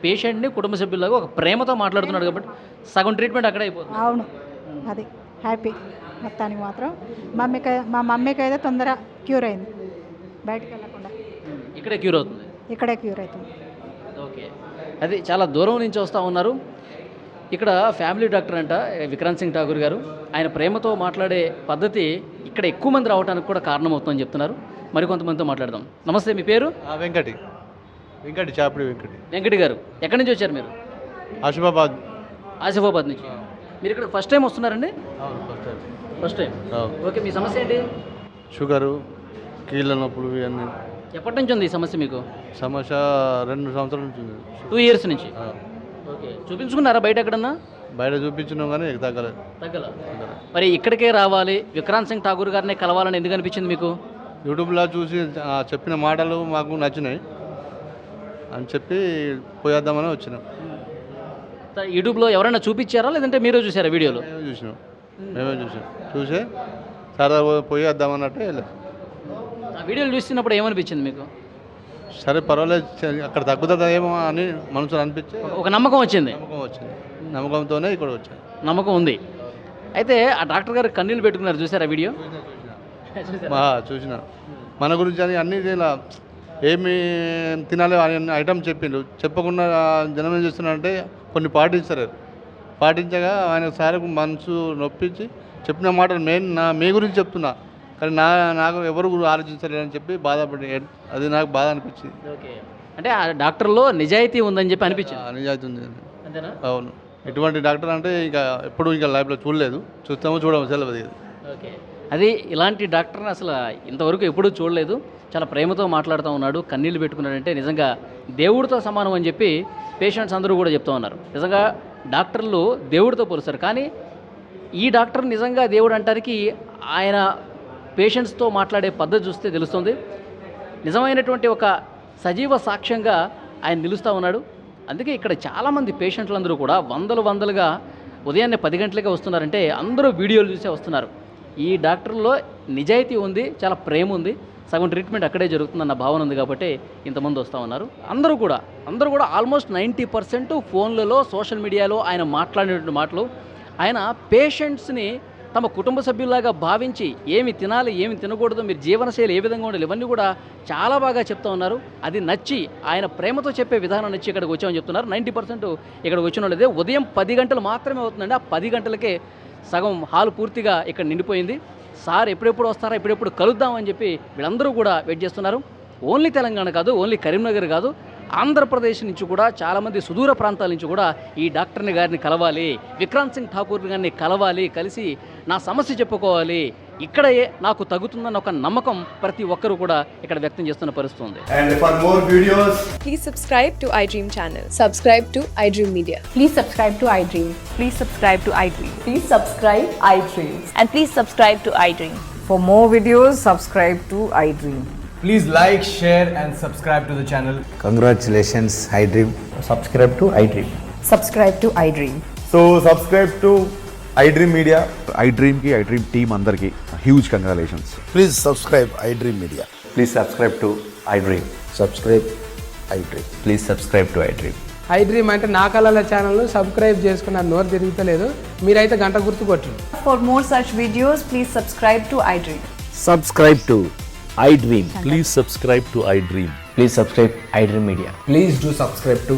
పేషెంట్ని కుటుంబ సభ్యులాగా ఒక ప్రేమతో మాట్లాడుతున్నాడు కాబట్టి సగం ట్రీట్మెంట్ అక్కడే అయిపోతుంది. అవును, అది హ్యాపీ. మొత్తానికి మాత్రం మా మమ్మీకి అయితే తొందర క్యూర్ అయింది, బయటకు వెళ్ళకుండా ఇక్కడే క్యూర్ అవుతుంది. ఓకే, అది చాలా దూరం నుంచి వస్తూ ఉన్నారు. ఇక్కడ ఫ్యామిలీ డాక్టర్ అంట విక్రాంత్ సింగ్ ఠాకూర్ గారు. ఆయన ప్రేమతో మాట్లాడే పద్ధతి ఇక్కడ ఎక్కువ మంది రావడానికి కూడా కారణమవుతుందని చెప్తున్నారు. మరికొంతమందితో మాట్లాడదాం. నమస్తే, మీ పేరు? వెంకటి చాపిడి వెంకటి గారు. ఎక్కడి నుంచి వచ్చారు మీరు? ఆసిఫాబాద్ నుంచి. మీరు ఇక్కడ ఫస్ట్ టైం వస్తున్నారండి? First time. ఓకే, మీ సమస్య ఏంటి? షుగరు, కీళ్ళ నొప్పులు ఇవన్నీ. ఎప్పటి నుంచి ఉంది ఈ సమస్య మీకు? సమస్య 2 సంవత్సరాల నుంచి ఉంది. 2 years నుంచి. ఓకే, చూపించుకున్నారా బయట ఎక్కడన్నా? బయట చూపించినాం కానీ తగ్గల. మరి ఇక్కడికే రావాలి, విక్రాంత్ సింగ్ ఠాకూర్ గారిని కలవాలని ఎందుకు అనిపించింది మీకు? యూట్యూబ్లో చూసి చెప్పిన మాటలు మాకు నచ్చినాయి అని చెప్పి పోయేద్దామని వచ్చినాం. యూట్యూబ్లో ఎవరైనా చూపించారా లేదంటే మీరే చూసారా వీడియోలో? మేమే చూసే సరదా పోయేద్దామన్నట్టు వెళ్ళాం. ఆ వీడియోలు చూస్తున్నప్పుడు ఏమనిపించింది మీకు? సరే పర్వాలేదు, అక్కడ తగ్గుతుందేమో అని మనసులో అనిపించి ఒక నమ్మకం వచ్చింది. నమ్మకంతోనే ఇక్కడ వచ్చాను. నమ్మకం ఉంది. అయితే ఆ డాక్టర్ గారు కన్నీళ్ళు పెట్టుకున్నారు, చూసారా వీడియో? చూసిన మన గురించి అని అన్ని ఇలా ఏమి తినాలి అని ఐటమ్ చెప్పిండు. చెప్పకుండా జనం ఏం చేస్తున్నారంటే కొన్ని పాటించగా ఆయన సార్ మనసు నొప్పించి చెప్పిన మాటలు మీ గురించి చెప్తున్నా, కానీ నాకు ఎవరు ఆలోచించలేదని చెప్పి బాధపడి, అది నాకు బాధ అనిపించింది. ఓకే, అంటే ఆ డాక్టర్లో నిజాయితీ ఉందని చెప్పి అనిపించింది. నిజాయితీ ఉంది. అంతేనా? అవును, ఇటువంటి డాక్టర్ అంటే ఎప్పుడు లైఫ్లో చూడలేదు, చూడము తెలియదు. ఓకే, అది ఇలాంటి డాక్టర్ని అసలు ఇంతవరకు ఎప్పుడూ చూడలేదు. చాలా ప్రేమతో మాట్లాడుతూ ఉన్నాడు, కన్నీళ్ళు పెట్టుకున్నాడంటే నిజంగా దేవుడితో సమానం అని చెప్పి పేషెంట్స్ అందరూ కూడా చెప్తూ ఉన్నారు. నిజంగా డాక్టర్లు దేవుడితో పోలుస్తారు, కానీ ఈ డాక్టర్ నిజంగా దేవుడు అంటానికి ఆయన పేషెంట్స్తో మాట్లాడే పద్ధతి చూస్తే తెలుస్తుంది. నిజమైనటువంటి ఒక సజీవ సాక్ష్యంగా ఆయన నిలుస్తూ ఉన్నాడు. అందుకే ఇక్కడ చాలామంది పేషెంట్లందరూ కూడా వందలుగా ఉదయాన్నే 10 గంటలకే వస్తున్నారంటే అందరూ వీడియోలు చూసే వస్తున్నారు. ఈ డాక్టర్లో నిజాయితీ ఉంది, చాలా ప్రేమ ఉంది, సగం ట్రీట్మెంట్ అక్కడే జరుగుతుందన్న భావన ఉంది కాబట్టి ఇంతమంది వస్తూ ఉన్నారు. అందరూ కూడా ఆల్మోస్ట్ 90% ఫోన్లలో సోషల్ మీడియాలో ఆయన మాట్లాడినటువంటి మాటలు, ఆయన పేషెంట్స్ని తమ కుటుంబ సభ్యుల్లాగా భావించి ఏమి తినాలి, ఏమి తినకూడదు, మీరు జీవనశైలి ఏ విధంగా ఉండాలి, ఇవన్నీ కూడా చాలా బాగా చెప్తూ ఉన్నారు. అది నచ్చి ఆయన ప్రేమతో చెప్పే విధానం నచ్చి ఇక్కడికి వచ్చామని చెప్తున్నారు. 90% ఇక్కడికి వచ్చిన వాళ్ళదే. ఉదయం 10 గంటలు మాత్రమే అవుతుందండి. ఆ 10 గంటలకే సగం హాల్ పూర్తిగా ఇక్కడ నిండిపోయింది. సార్ ఎప్పుడెప్పుడు వస్తారా, ఎప్పుడెప్పుడు కలుద్దామని చెప్పి వీళ్ళందరూ కూడా వెయిట్ చేస్తున్నారు. ఓన్లీ తెలంగాణ కాదు, ఓన్లీ కరీంనగర్ కాదు, ఆంధ్రప్రదేశ్ నుంచి కూడా చాలామంది సుదూర ప్రాంతాల నుంచి కూడా ఈ డాక్టర్ని గారిని కలవాలి, విక్రాంత్ సింగ్ ఠాకూర్ గారిని కలవాలి, కలిసి నా సమస్య చెప్పుకోవాలి, ఇక్కడ నాకు తగ్గుతుందన్న ఒక నమ్మకం ప్రతి ఒక్కరు కూడా ఇక్కడ వ్యక్తం చేస్తున్న పరిస్థితి ఉంది. And for more videos, please subscribe to iDream channel. Subscribe to iDream Media. Please subscribe to iDream. Please subscribe to iDream. Please subscribe iDream. And please subscribe to iDream. For more videos, subscribe to iDream. please like, share and subscribe to the channel. Congratulations, iDream. Subscribe to iDream. Subscribe to iDream. So subscribe to iDream Media. iDream ki iDream team andarki huge congratulations. Please subscribe iDream Media. Please subscribe to iDream. Subscribe iDream. Please subscribe to iDream. iDream అంటే నా కళల channel subscribe చేసుకున్న నోరు తిరుగుతలేదు, మీరైతే గంట గుర్తు కొట్టండి. For more such videos, please subscribe to iDream. Subscribe to iDream. Please subscribe to iDream. Please subscribe iDream Media. Please do subscribe to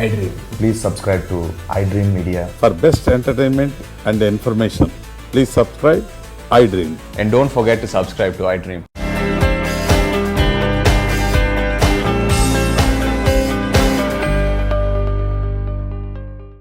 iDream. Please subscribe to iDream Media. For best entertainment and information, please subscribe iDream. And don't forget to subscribe to iDream.